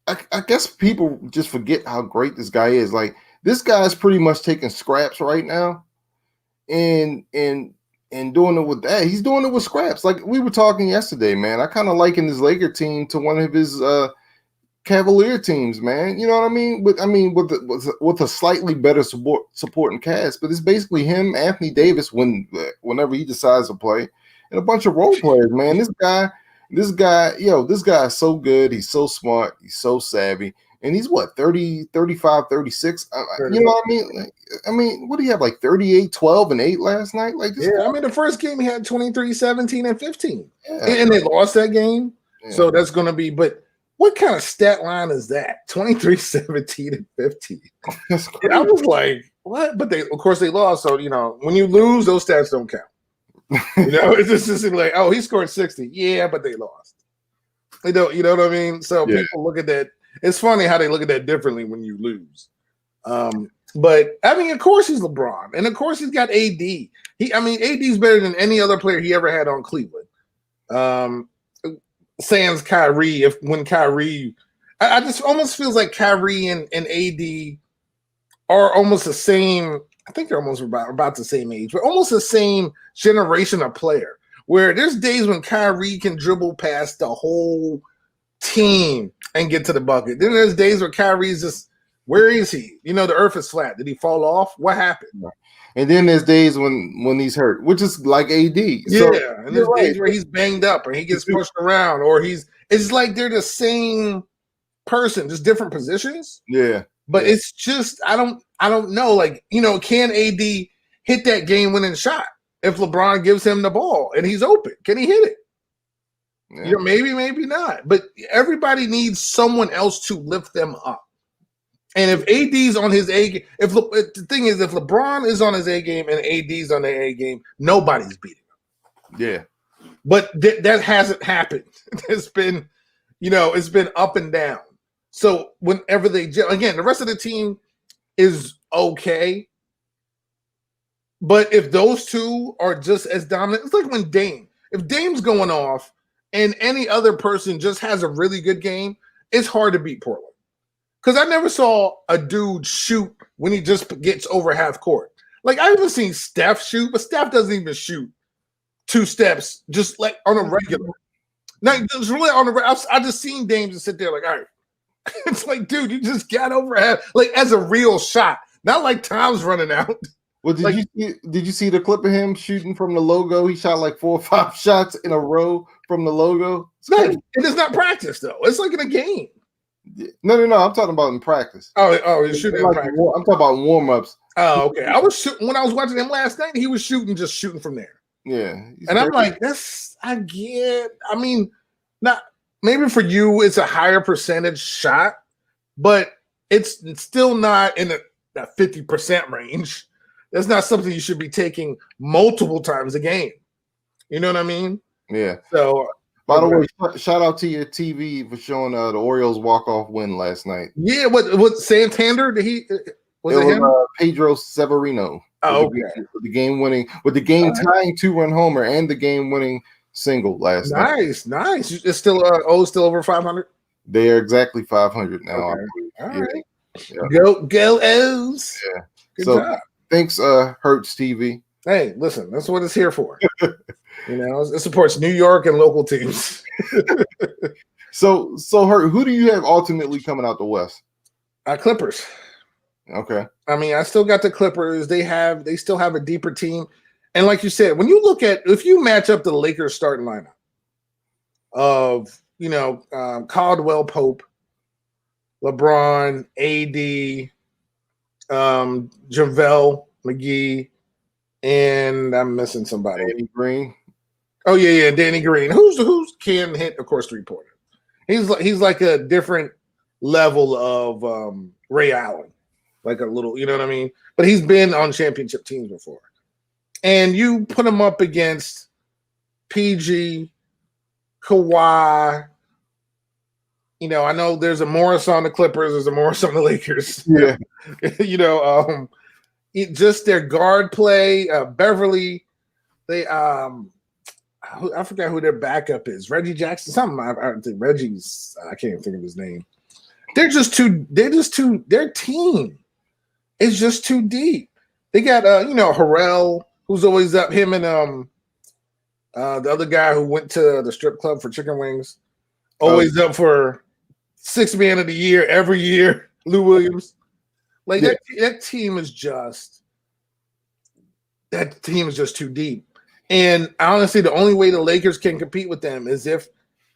I guess people just forget how great this guy is. Like, this guy's pretty much taking scraps right now and doing it with that. He's doing it with scraps. Like we were talking yesterday, man. I kind of liken his Laker team to one of his Cavalier teams, man. You know what I mean? With a slightly better supporting cast, but it's basically him, Anthony Davis, whenever he decides to play, and a bunch of role players, man. This guy is so good. He's so smart. He's so savvy. And he's 30, 35, 36. You know what I mean? What do you have, like 38, 12, and 8 last night? Like, the first game he had 23, 17, and 15. Yeah. And they lost that game. Yeah. So that's going to be, but what kind of stat line is that? 23, 17, and 15. And I was like, what? But of course they lost. So, when you lose, those stats don't count. It's just like, oh, he scored 60. Yeah, but they lost. You know what I mean? So people look at that. It's funny how they look at that differently when you lose. But of course he's LeBron, and of course he's got AD. AD's better than any other player he ever had on Cleveland. Sans Kyrie, when Kyrie, I just almost feels like Kyrie and AD are almost the same. I think they're almost about the same age, but almost the same generation of player. Where there's days when Kyrie can dribble past the whole team and get to the bucket. Then there's days where Kyrie's just, where is he? The earth is flat. Did he fall off? What happened? And then there's days when he's hurt, which is like AD. And there's days where he's banged up or he gets pushed around, or it's like they're the same person, just different positions. Yeah. But it's just, I don't know. Like, can AD hit that game-winning shot if LeBron gives him the ball and he's open? Can he hit it? Yeah. Maybe not. But everybody needs someone else to lift them up. And if AD's on his A game, the thing is, if LeBron is on his A game and AD's on the A game, nobody's beating him. Yeah. But that hasn't happened. It's been, it's been up and down. So whenever again, the rest of the team is okay. But if those two are just as dominant, it's like when if Dame's going off and any other person just has a really good game, it's hard to beat Portland. Because I never saw a dude shoot when he just gets over half court. Like, I haven't seen Steph shoot, but Steph doesn't even shoot 2 steps just like on a regular. Now, it's really on the. I just seen Dame just sit there like, all right. It's like, dude, you just got over half, like as a real shot, not like time's running out. Well, did you see the clip of him shooting from the logo? He shot like 4 or 5 shots in a row from the logo. It is not practice though. It's like in a game. No. I'm talking about in practice. Oh, he's shooting in practice. I'm talking about warm-ups. Oh, okay. When I was watching him last night, he was shooting from there. Yeah. And I'm like, not maybe for you it's a higher percentage shot, but it's still not in that 50% range. That's not something you should be taking multiple times a game. You know what I mean? Yeah. So, by the way, shout out to your TV for showing the Orioles walk-off win last night. Yeah, what Santander? Did he? Was it him? Pedro Severino. Oh, okay. With the game-tying 2-run homer and the game-winning single last night. Nice. It's still still over 500. They are exactly 500 now. Okay. All right. Yeah. Go O's. Yeah. Good job. Thanks, Hertz TV. Hey, listen, that's what it's here for. It supports New York and local teams. So Hurt, who do you have ultimately coming out the West? Clippers. Okay. I mean, I still got the Clippers. They still have a deeper team. And like you said, when you look at, if you match up the Lakers starting lineup of, Caldwell Pope, LeBron, AD, JaVale McGee, and I'm missing somebody. Danny Green. Oh yeah, Danny Green. Who's can hit, of course, 3-pointer. He's like a different level of Ray Allen, like a little, you know what I mean? But he's been on championship teams before. And you put him up against PG, Kawhi. I know there's a Morris on the Clippers, there's a Morris on the Lakers. Yeah. Just their guard play, Beverly. They I forgot who their backup is. Reggie Jackson, something. I think Reggie's. I can't even think of his name. They're just too. Their team is just too deep. They got Harrell, who's always up. Him and the other guy who went to the strip club for chicken wings, always up for 6th man of the year every year. Lou Williams. Like that team is just too deep. And honestly, the only way the Lakers can compete with them is if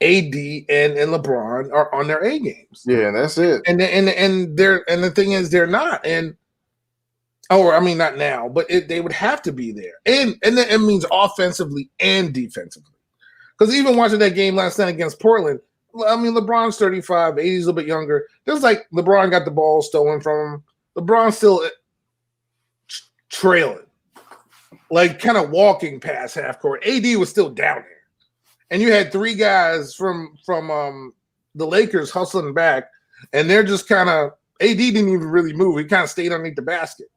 AD and LeBron are on their A games. Yeah, that's it. And the thing is, they're not. Not now, but they would have to be there. And it means offensively and defensively. Because even watching that game last night against Portland, LeBron's 35, AD's a little bit younger. Just like LeBron got the ball stolen from him, LeBron's still trailing. Like kind of walking past half court. AD was still down there. And you had 3 guys from the Lakers hustling back, and they're just kind of AD didn't even really move. He kind of stayed underneath the basket.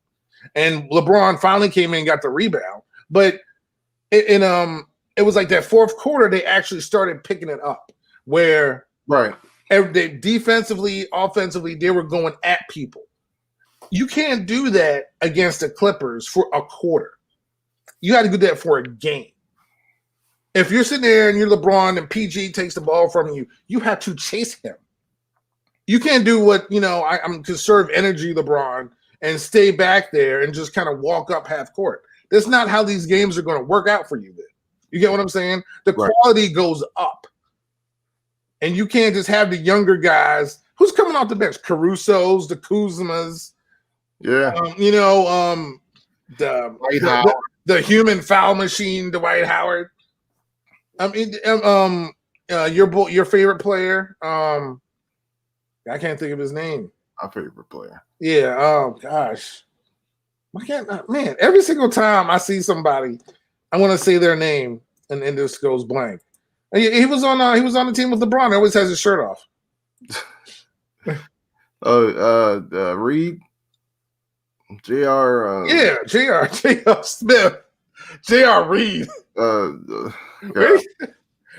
And LeBron finally came in and got the rebound. But it was like that fourth quarter they actually started picking it up where they defensively, offensively, they were going at people. You can't do that against the Clippers for a quarter. You got to do that for a game. If you're sitting there and you're LeBron and PG takes the ball from you, you have to chase him. You can't do what, I'm conserve energy, LeBron, and stay back there and just kind of walk up half court. That's not how these games are going to work out for you then. You get what I'm saying? The quality goes up. And you can't just have the younger guys. Who's coming off the bench? Caruso's, the Kuzmas. Yeah. The human foul machine, Dwight Howard. Your favorite player. I can't think of his name. My favorite player. Yeah. Oh gosh. Why can't man? Every single time I see somebody, I want to say their name, and this goes blank. He was on the team with LeBron. He always has his shirt off. Reed. J.R. Smith. J.R. Reed. You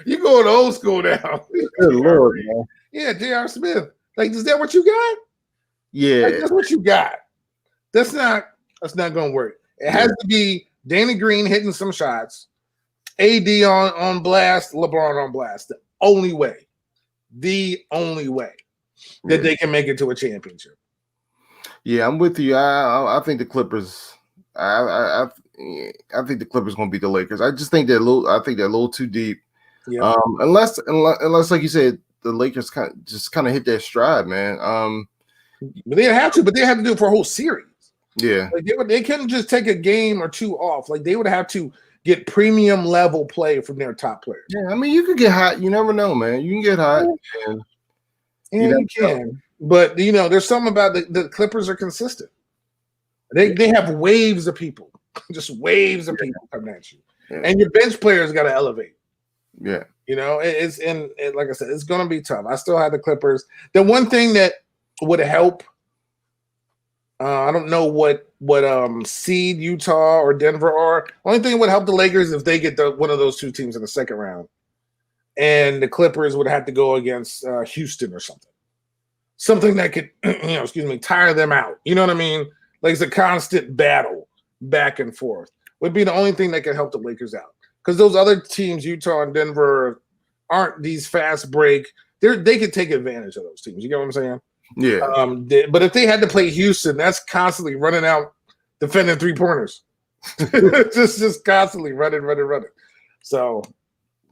going old school now. Good Lord, man. Yeah, J.R. Smith. Like, is that what you got? Yeah. Like, that's what you got. That's not going to work. It has to be Danny Green hitting some shots, AD on blast, LeBron on blast. The only way that they can make it to a championship. Yeah, I'm with you. I think the Clippers. I think the Clippers going to beat the Lakers. I just think they're a little too deep. Yeah. Unless like you said, the Lakers kind of hit their stride, man. But they have to do it for a whole series. Yeah. Like they couldn't just take a game or 2 off. Like they would have to get premium level play from their top players. Yeah, I mean you could get hot. You never know, man. You can get hot. You can. But there's something about the Clippers are consistent. They have waves of people, just waves of people coming at you, and your bench players got to elevate. Yeah, it's like I said, it's going to be tough. I still have the Clippers. The one thing that would help, I don't know what seed Utah or Denver are. Only thing that would help the Lakers if they get one of those 2 teams in the second round, and the Clippers would have to go against Houston or something that could, tire them out. You know what I mean? Like it's a constant battle back and forth. would be the only thing that could help the Lakers out. Because those other teams, Utah and Denver, aren't these fast break. They could take advantage of those teams. You get what I'm saying? Yeah. But if they had to play Houston, that's constantly running out, defending 3-pointers. just constantly running. So,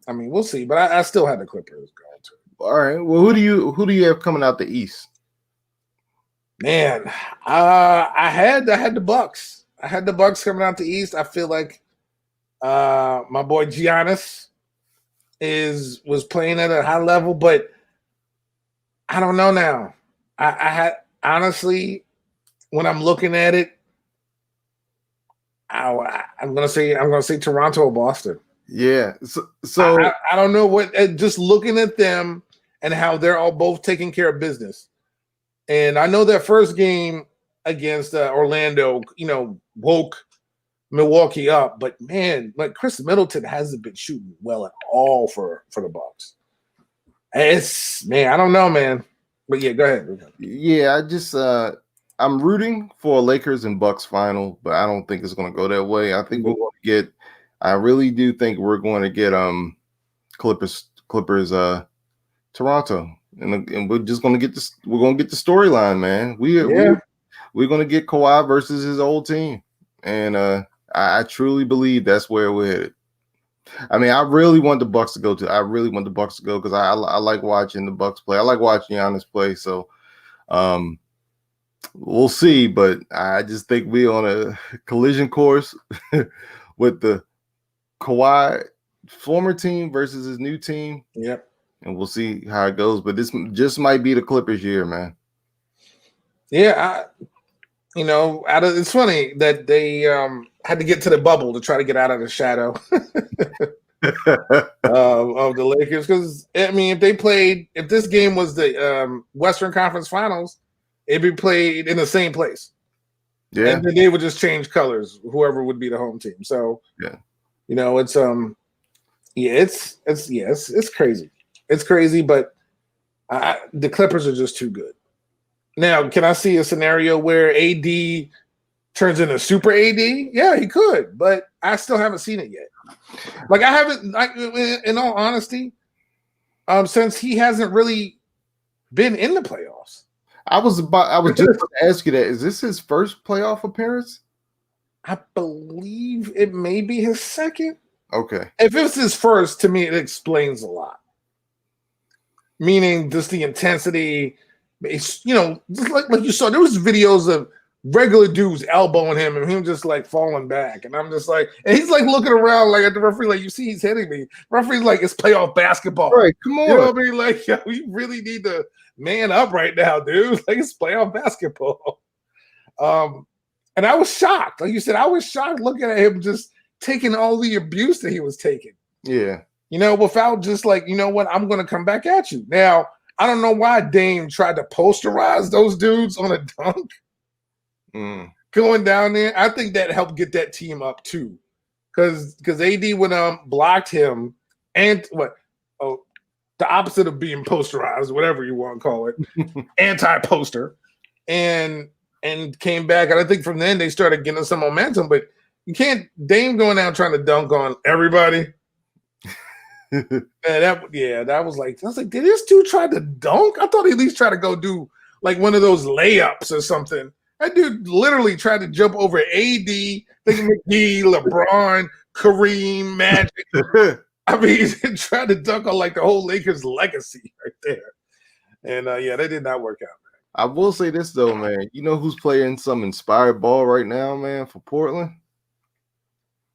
I mean, we'll see. But I still had the Clippers going to. All right. Well, who do you have coming out the East? Man, I had the Bucks. I had the Bucks coming out the East. I feel like my boy Giannis was playing at a high level, but I don't know now. I had honestly, when I'm looking at it, I'm gonna say Toronto or Boston. Yeah. So I don't know what. Just looking at them and how they're all both taking care of business, and I know that first game against Orlando, woke Milwaukee up, but man, like Chris Middleton hasn't been shooting well at all for the Bucks. I don't know, man. But yeah, go ahead. Yeah, I just I'm rooting for a Lakers and Bucks final, but I don't think it's going to go that way. I think we're going to get. I really do think we're going to get Clippers Toronto, and we're just going to get this. We're going to get the storyline, man. We're going to get Kawhi versus his old team, and I truly believe that's where we're headed. I mean, I really want the Bucks to go because I like watching the Bucks play. I like watching Giannis play. So we'll see, but I just think we're on a collision course with the Kawhi former team versus his new team. Yep. And we'll see how it goes. But this just might be the Clippers year, man. Yeah, it's funny that they had to get to the bubble to try to get out of the shadow of the Lakers. Because I mean, if this game was the Western Conference Finals, it'd be played in the same place. Yeah, and then they would just change colors, whoever would be the home team. So yeah, it's crazy. It's crazy, but the Clippers are just too good. Now, can I see a scenario where AD turns into Super AD? Yeah, he could, but I still haven't seen it yet. Like I haven't, in all honesty, since he hasn't really been in the playoffs. I was just going to ask you that. Is this his first playoff appearance? I believe it may be his second. Okay. If it's his first, to me, it explains a lot. Meaning just the intensity. Just like you saw, there was videos of regular dudes elbowing him and him just like falling back. And I'm just like, and he's like looking around like at the referee, like, you see he's hitting me. Referee's like, it's playoff basketball. Right, come on. You know what I mean? Like, yo, we really need to man up right now, dude. Like, it's playoff basketball. And I was shocked. Like you said, I was shocked looking at him just taking all the abuse that he was taking. Yeah. Without just like, you know what, I'm going to come back at you. Now, I don't know why Dame tried to posterize those dudes on a dunk going down there. I think that helped get that team up too, because AD went blocked him and the opposite of being posterized, whatever you want to call it, anti-poster, and came back. And I think from then they started getting some momentum. But you can't Dame going out trying to dunk on everybody. And that was like, I was like, did this dude try to dunk? I thought he at least tried to go do like one of those layups or something. That dude literally tried to jump over AD, McGee, LeBron, Kareem, Magic. I mean, he tried to dunk on like the whole Lakers legacy right there. And that did not work out, man. I will say this though, man. You know who's playing some inspired ball right now, man, for Portland?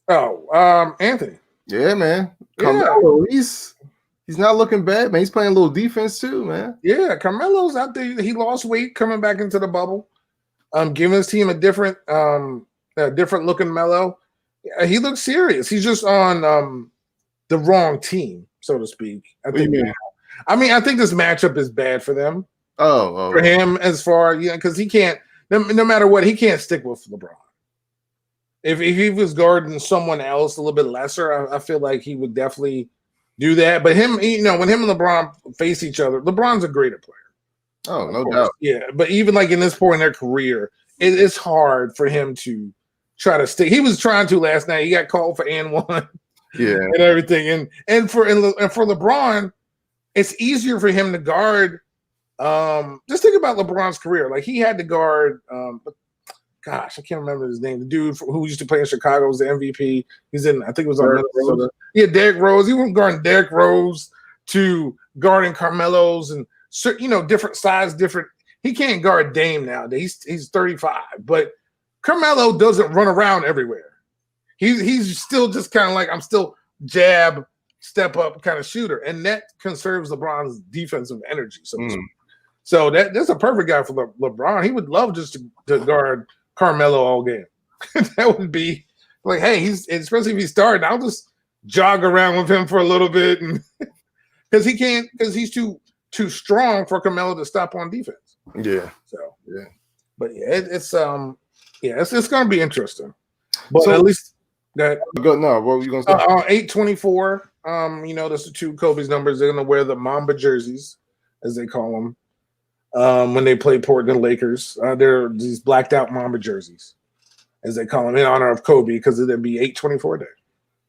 Oh, Anthony. Yeah, man. Carmelo, he's not looking bad, man. He's playing a little defense too, man. Yeah, Carmelo's out there. He lost weight coming back into the bubble. Giving his team a different looking Melo. Yeah, he looks serious. He's just on the wrong team, so to speak. I think this matchup is bad for them. For him, as far because he can't. No matter what, he can't stick with LeBron. If he was guarding someone else a little bit lesser, I feel like he would definitely do that. But him, when him and LeBron face each other, LeBron's a greater player. Oh, no doubt. Yeah, but even like in this point in their career, it's hard for him to try to stay. He was trying to last night. He got called for and one. Yeah, and everything. And for LeBron, it's easier for him to guard. Just think about LeBron's career. Like he had to guard. Gosh, I can't remember his name. The dude who used to play in Chicago was the MVP. He's in. I think it was on Minnesota. Yeah, Derrick Rose. He went guarding Derrick Rose to guarding Carmelo's and different size, different. He can't guard Dame nowadays. He's 35, but Carmelo doesn't run around everywhere. He's still just kind of like I'm still jab, step up kind of shooter, and that conserves LeBron's defensive energy. So that's a perfect guy for LeBron. He would love just to guard Carmelo all game. That would be like, hey, especially if he's starting, I'll just jog around with him for a little bit, and because he's too strong for Carmelo to stop on defense. Yeah. So yeah, but yeah, it's going to be interesting. But at least. No, what were you gonna say? 824. Those are two Kobe's numbers. They're gonna wear the Mamba jerseys, as they call them, when they play Portland Lakers. They're these blacked out Mamba jerseys, as they call them, in honor of Kobe, because it'd be 824 day.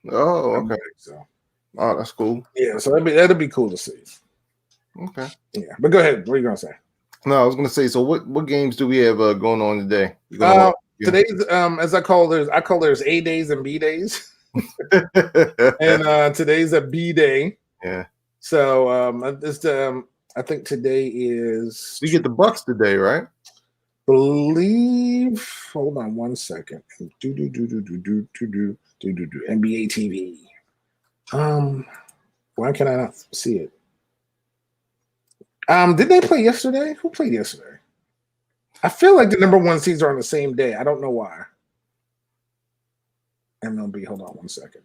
Oh, okay. So, that's cool. Yeah, so that'd be cool to see. Okay. Yeah, but go ahead. What are you gonna say? No, I was gonna say. So, what games do we have going on today? Today's as I call there's A days and B days, and today's a B day. Yeah. So I think today is. You get the Bucks today, right? Believe. Hold on one second. NBA TV. Why can I not see it? Did they play yesterday? Who played yesterday? I feel like the number one seeds are on the same day. I don't know why. MLB, hold on one second.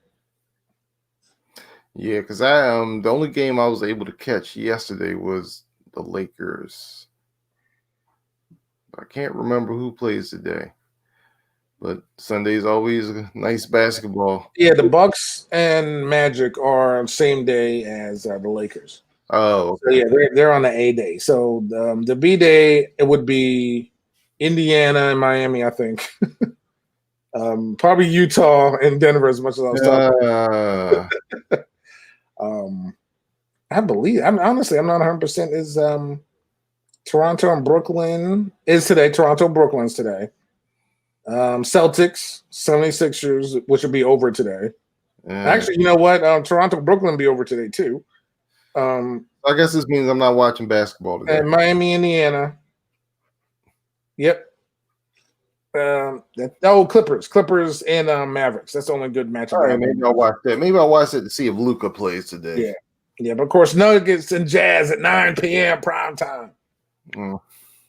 Yeah, because the only game I was able to catch yesterday was the Lakers. I can't remember who plays today, but Sunday's always nice basketball. Yeah, the Bucks and Magic are same day as the Lakers. Oh, okay. So yeah, they're on the A day. So the B day, it would be Indiana and Miami, I think. Probably Utah and Denver, as much as I was talking. I believe. I'm not 100%. Is Toronto and Brooklyn is today? Toronto, Brooklyn's today. Celtics, 76ers, which will be over today. Actually, you know what? Toronto, Brooklyn be over today too. I guess this means I'm not watching basketball today. And Miami, Indiana. Yep. Clippers and Mavericks. That's the only good matchup. All right, maybe I'll watch that. Maybe I'll watch it to see if Luka plays today. Yeah. But of course, Nuggets and Jazz at 9 p.m. prime time.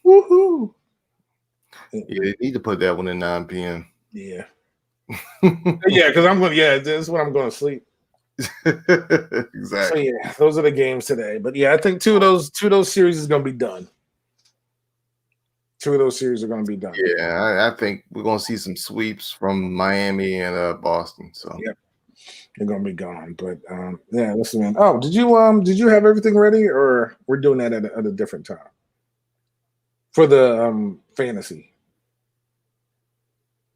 Woohoo! Yeah, they need to put that one at 9 p.m. Yeah. Yeah, because I'm going. Yeah, this is when I'm going to sleep. Exactly. So yeah, those are the games today. But yeah, I think two of those series is going to be done. Two of those series are going to be done. Yeah, I think we're going to see some sweeps from Miami and Boston. So yeah, they're going to be gone. But yeah, listen, man. Oh, did you have everything ready, or we're doing that at a different time for the fantasy?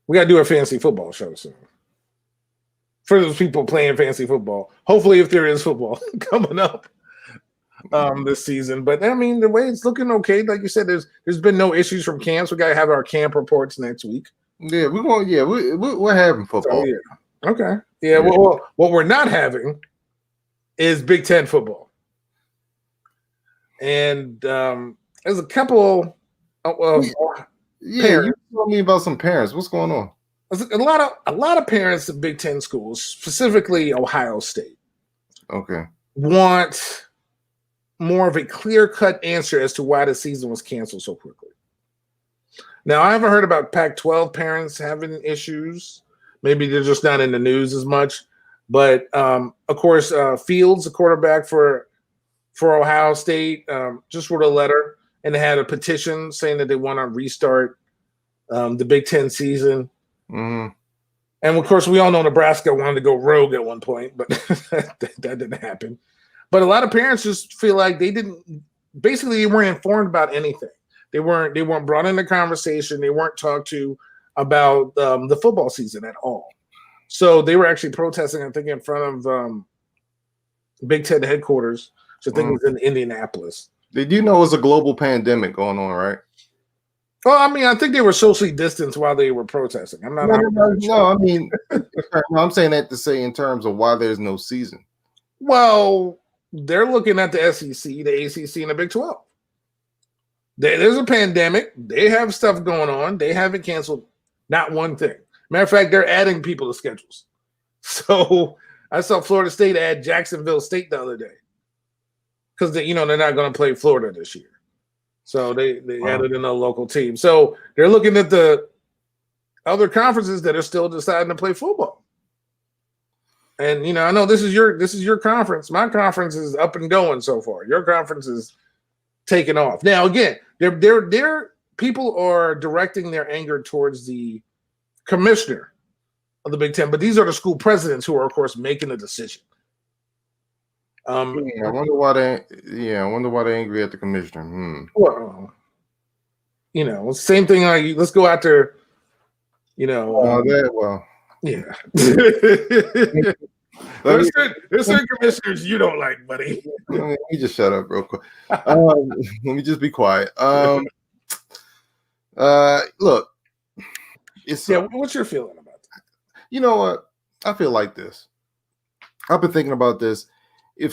We got to do a fantasy football show soon. For those people playing fantasy football, hopefully, if there is football coming up this season. But I mean, the way it's looking okay, like you said, there's been no issues from camps. We got to have our camp reports next week. Yeah, we're going. Yeah, we're having football. So, yeah. Okay. Yeah. Well, what we're not having is Big Ten football, and there's a couple of yeah. You told me about some parents. What's going on? A lot of parents of Big Ten schools, specifically Ohio State, want more of a clear-cut answer as to why the season was canceled so quickly. Now, I haven't heard about Pac-12 parents having issues. Maybe they're just not in the news as much. But of course, Fields, the quarterback for Ohio State, just wrote a letter and they had a petition saying that they want to restart the Big Ten season. Mm-hmm. And of course, we all know Nebraska wanted to go rogue at one point, but that didn't happen. But a lot of parents just feel like they weren't informed about anything. They weren't brought into conversation. They weren't talked to. about the football season at all. So they were actually protesting, I think, in front of Big Ten headquarters. So I think it was in Indianapolis. Did you know it was a global pandemic going on, right? Well, I mean, I think they were socially distanced while they were protesting. I'm not. No, I mean, I'm saying that to say in terms of why there's no season. Well, they're looking at the SEC, the ACC, and the Big 12. There's a pandemic. They have stuff going on. They haven't canceled not one thing. Matter of fact, they're adding people to schedules. So I saw Florida State add Jacksonville State the other day because they're not going to play Florida this year. So they added in a local team. So they're looking at the other conferences that are still deciding to play football. And I know this is your conference. My conference is up and going so far. Your conference is taking off. Now again, they're people are directing their anger towards the commissioner of the Big Ten, but these are the school presidents who are, of course, making the decision. I wonder why they're angry at the commissioner. Well, same thing. Let's go after, yeah. There's certain commissioners you don't like, buddy. Let me just shut up real quick. Let me just be quiet. Look, what's your feeling about that? You know what? I feel like this. I've been thinking about this. I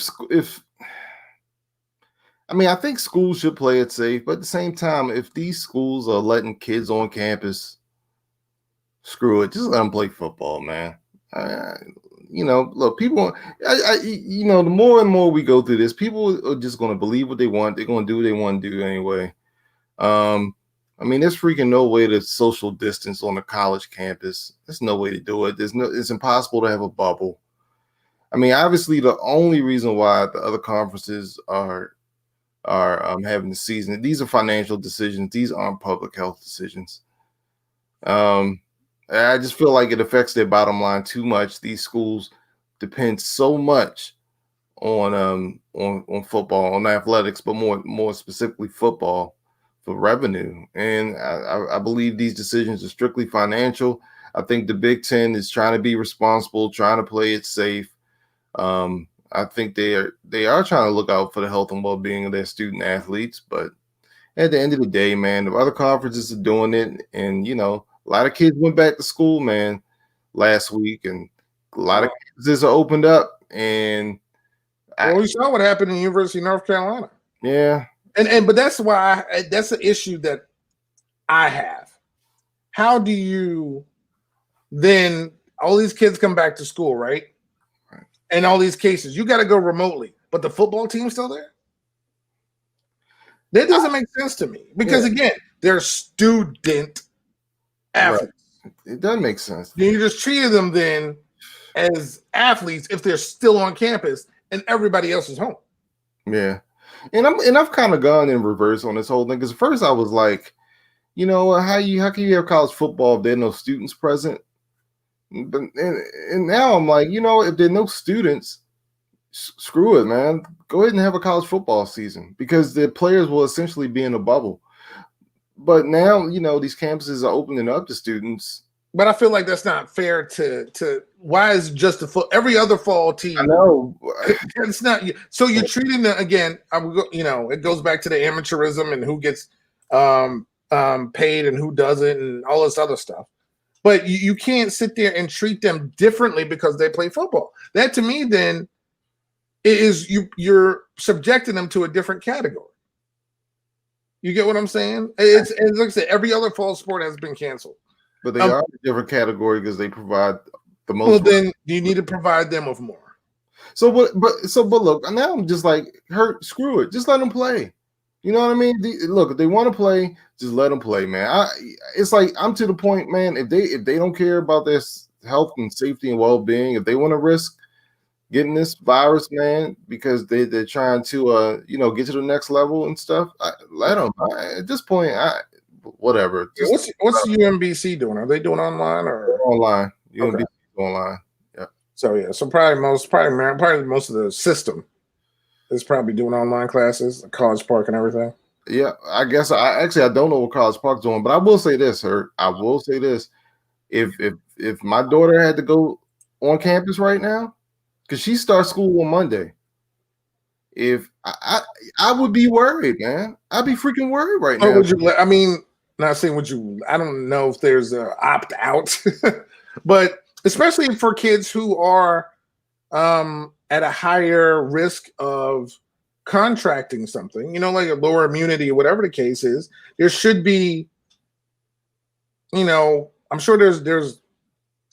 think schools should play it safe, but at the same time, if these schools are letting kids on campus, screw it. Just let them play football, man. Look, people. The more and more we go through this, people are just going to believe what they want. They're going to do what they want to do anyway. There's freaking no way to social distance on a college campus. There's no way to do it. It's impossible to have a bubble. Obviously, the only reason why the other conferences are having the season, these are financial decisions. These aren't public health decisions. I just feel like it affects their bottom line too much. These schools depend so much on football, on athletics, but more specifically football for revenue. And I believe these decisions are strictly financial. I think the Big Ten is trying to be responsible, trying to play it safe. I think they are trying to look out for the health and well-being of their student athletes. But at the end of the day, man, the other conferences are doing it. And, a lot of kids went back to school, man, last week. And a lot of campuses are opened up. And we saw what happened in the University of North Carolina. Yeah. But that's why that's the issue that I have. How do you then all these kids come back to school, right? And all these cases, you got to go remotely, but the football team's still there. That doesn't make sense to me because again, they're student athletes. Right. It doesn't make sense. You just treated them then as athletes if they're still on campus and everybody else is home. Yeah. And I've kind of gone in reverse on this whole thing because at first I was like, how can you have college football if there are no students present? But and now I'm like, if there are no students, screw it, man. Go ahead and have a college football season because the players will essentially be in a bubble. But now, these campuses are opening up to students. But I feel like that's not fair to why is just every other fall team? I know it's not. So you're treating them again. It goes back to the amateurism and who gets paid and who doesn't and all this other stuff. But you can't sit there and treat them differently because they play football. That to me then is you're subjecting them to a different category. You get what I'm saying? It's like I said, every other fall sport has been canceled. But they are a different category because they provide the most. Well, then you need to provide them with more. So but look, now I'm just like, screw it. Just let them play. You know what I mean? Look, if they want to play, just let them play, man. It's like I'm to the point, man. If they don't care about their health and safety and well-being, if they want to risk getting this virus, man, because they're trying to get to the next level and stuff, let them. At this point, whatever. What's UMBC doing? Are they doing online or online? UMBC online. Yeah. So probably most of the system is probably doing online classes, College Park and everything. Yeah, I guess I don't know what College Park's doing, but I will say this, Hurt. I will say this. If my daughter had to go on campus right now, because she starts school on Monday, if I would be worried, man. I'd be freaking worried right Or now. would you? I mean, not saying would you. I don't know if there's a opt out, but especially for kids who are at a higher risk of contracting something, like a lower immunity or whatever the case is, there should be, I'm sure there's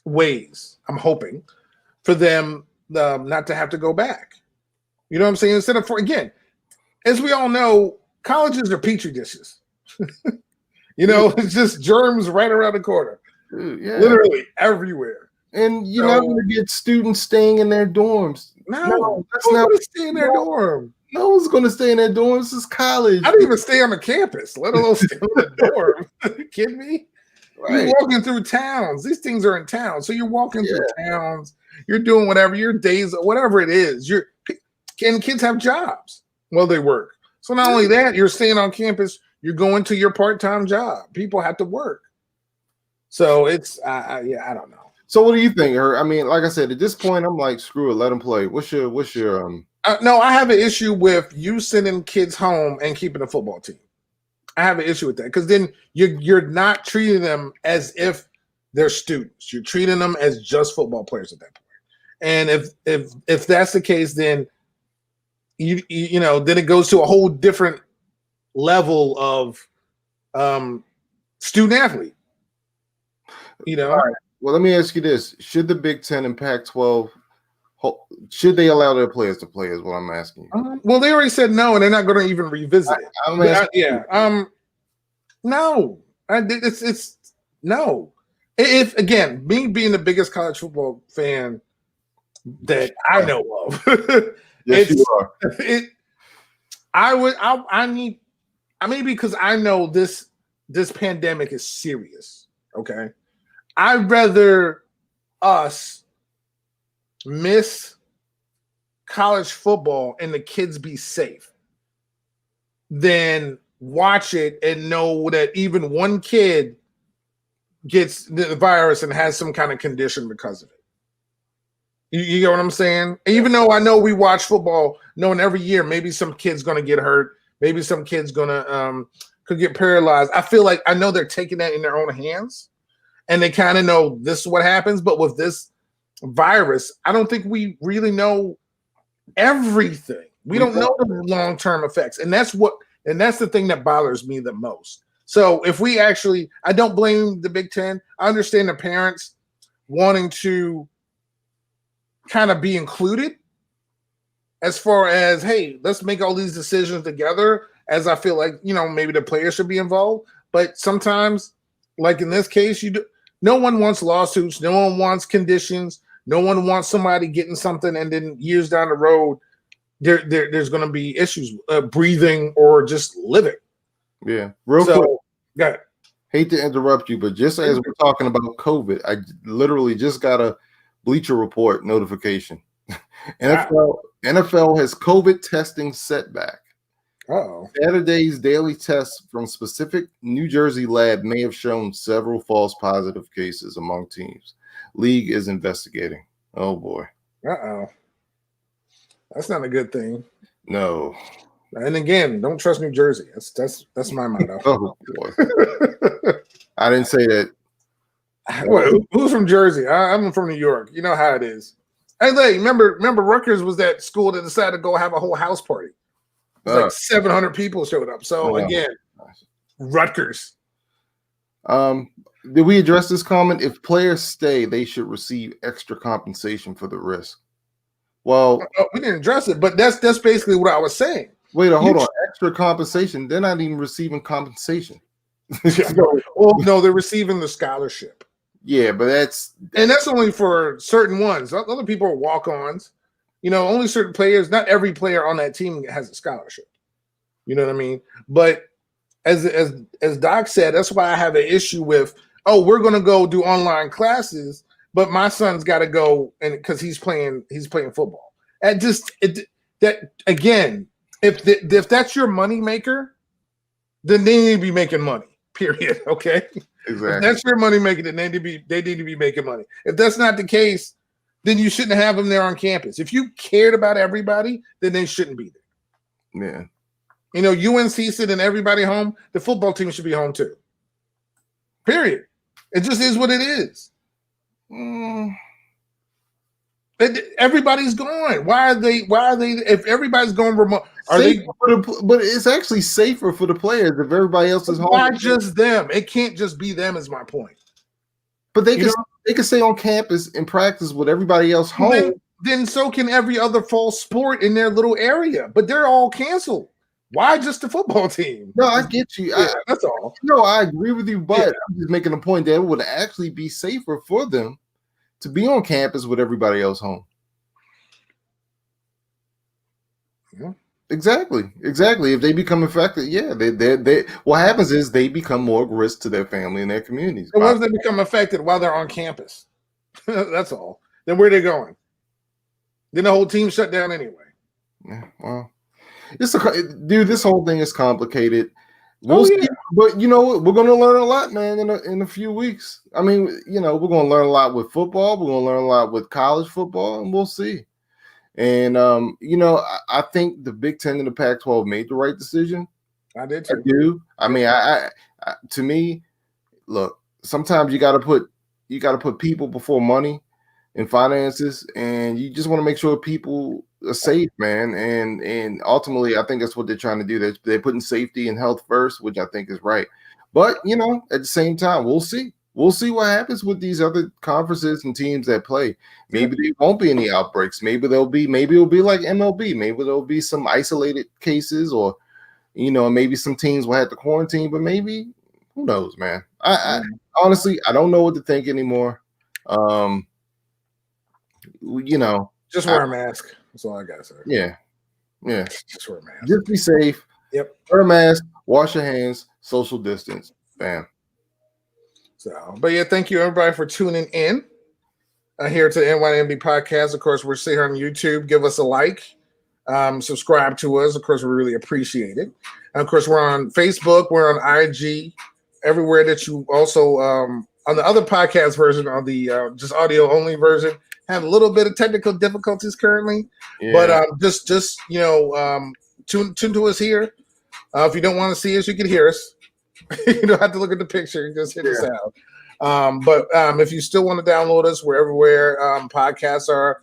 ways. I'm hoping for them not to have to go back. You know what I'm saying? Instead of again, as we all know, colleges are petri dishes. It's just germs right around the corner. Yeah. Literally everywhere. And you're not going to get students staying in their dorms. No, that's not going to stay in their dorm. No one's going to stay in their dorms. This is college. I don't even stay on the campus, let alone stay in the dorm. Are you kidding me? Right. You're walking through towns. These things are in town. So you're walking through towns. You're doing whatever, your days, whatever it is. And kids have jobs while they work. So not only that, you're staying on campus, you're going to your part-time job. People have to work. So it's, I don't know. So what do you think? I mean, like I said, at this point, I'm like, screw it, let them play. What's your No, I have an issue with you sending kids home and keeping a football team. I have an issue with that because then you're not treating them as if they're students. You're treating them as just football players at that point. And if that's the case, then you know then it goes to a whole different level of student athlete. All right. Well, let me ask you this: should the Big Ten and Pac-12 should they allow their players to play? Is what I'm asking you. Well, they already said no, and they're not going to even revisit it. No, it's no. If again, me being the biggest college football fan that I know of, yes, you are. Because I know this pandemic is serious. Okay, I'd rather us miss college football and the kids be safe than watch it and know that even one kid gets the virus and has some kind of condition because of it. You get what I'm saying? Even though I know we watch football, knowing every year maybe some kid's going to get hurt, maybe some kid's going to could get paralyzed. I feel like I know they're taking that in their own hands, and they kind of know this is what happens. But with this virus, I don't think we really know everything. We don't know the long-term effects, and that's the thing that bothers me the most. So if we actually, I don't blame the Big Ten. I understand the parents wanting to kind of be included as far as, hey, let's make all these decisions together, as I feel like, maybe the players should be involved. But sometimes, like in this case, no one wants lawsuits. No one wants conditions. No one wants somebody getting something and then years down the road, there's going to be issues breathing or just living. Yeah. Real quick. Got it. Hate to interrupt you, but just as we're talking about COVID, I literally just got a Bleacher Report notification. NFL has COVID testing setback. Saturday's daily tests from specific New Jersey lab may have shown several false positive cases among teams. League is investigating. Oh boy. That's not a good thing. No. And again, don't trust New Jersey. That's my motto. Oh boy. I didn't say that. Well, who's from Jersey? I'm from New York. You know how it is. Hey, remember Rutgers was that school that decided to go have a whole house party. It's like 700 people showed up. So again, Rutgers. Did we address this comment? If players stay, they should receive extra compensation for the risk. Well, we didn't address it, but that's basically what I was saying. Wait, hold on. Extra compensation. They're not even receiving compensation. Well, no, they're receiving the scholarship. Yeah, but that's only for certain ones. Other people are walk-ons. Only certain players. Not every player on that team has a scholarship. You know what I mean? But as Doc said, that's why I have an issue with. Oh, we're going to go do online classes, but my son's got to go and because he's playing football. And that again, if that's your money maker, then they need to be making money. Period. Okay. Exactly. If that's your money making, then they need to be making money. If that's not the case, then you shouldn't have them there on campus. If you cared about everybody, then they shouldn't be there. Yeah. You know, UNC sending everybody home. The football team should be home too. Period. It just is what it is. Everybody's going. Why are they? If everybody's going remote, but it's actually safer for the players if everybody else is home. Why just them? It can't just be them. Is my point. But they can stay on campus and practice with everybody else home. Then so can every other fall sport in their little area. But they're all canceled. Why just the football team? No, I get you. Yeah, that's all. No, I agree with you, but I'm just making a point that it would actually be safer for them to be on campus with everybody else home. Yeah. Exactly. If they become infected, they what happens is they become more risk to their family and their communities. So what if they become affected while they're on campus? That's all. Then where are they going? Then the whole team shut down anyway. Yeah, well, this whole thing is complicated. We'll see, but you know what? We're going to learn a lot, man, in a few weeks. I mean, you know, we're going to learn a lot with football. We're going to learn a lot with college football, and we'll see. And, you know, I think the Big Ten and the Pac-12 made the right decision. I did too. I do. I mean, I to me, look, sometimes you got to put people before money and finances, and you just want to make sure people are safe, man. And ultimately, I think that's what they're trying to do. They're putting safety and health first, which I think is right. But, you know, at the same time, we'll see. We'll see what happens with these other conferences and teams that play. Maybe there won't be any outbreaks. Maybe it'll be like MLB. Maybe there'll be some isolated cases, or, you know, maybe some teams will have to quarantine, but maybe, who knows, man. I honestly, I don't know what to think anymore. You know, just wear a mask. That's all I gotta say. Yeah. Just wear a mask. Just be safe. Yep. Wear a mask. Wash your hands. Social distance. Bam. So, but yeah, thank you everybody for tuning in here to the NYMB podcast. Of course, we're sitting here on YouTube. Give us a like, subscribe to us. Of course, we really appreciate it. And of course, we're on Facebook, we're on IG, everywhere that you also on the other podcast version, on the just audio only version, have a little bit of technical difficulties currently. Yeah. But just you know, tune to us here. If you don't want to see us, you can hear us. You don't have to look at the picture. You just hit us out. But if you still want to download us, we're everywhere podcasts are,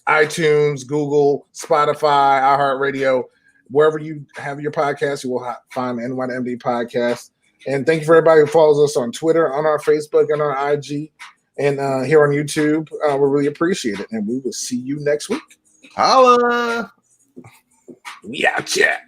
iTunes, Google, Spotify, iHeartRadio, wherever you have your podcast, you will find the NYMD podcast. And thank you for everybody who follows us on Twitter, on our Facebook, and on IG, and here on YouTube. We really appreciate it. And we will see you next week. Holla! We out, chat.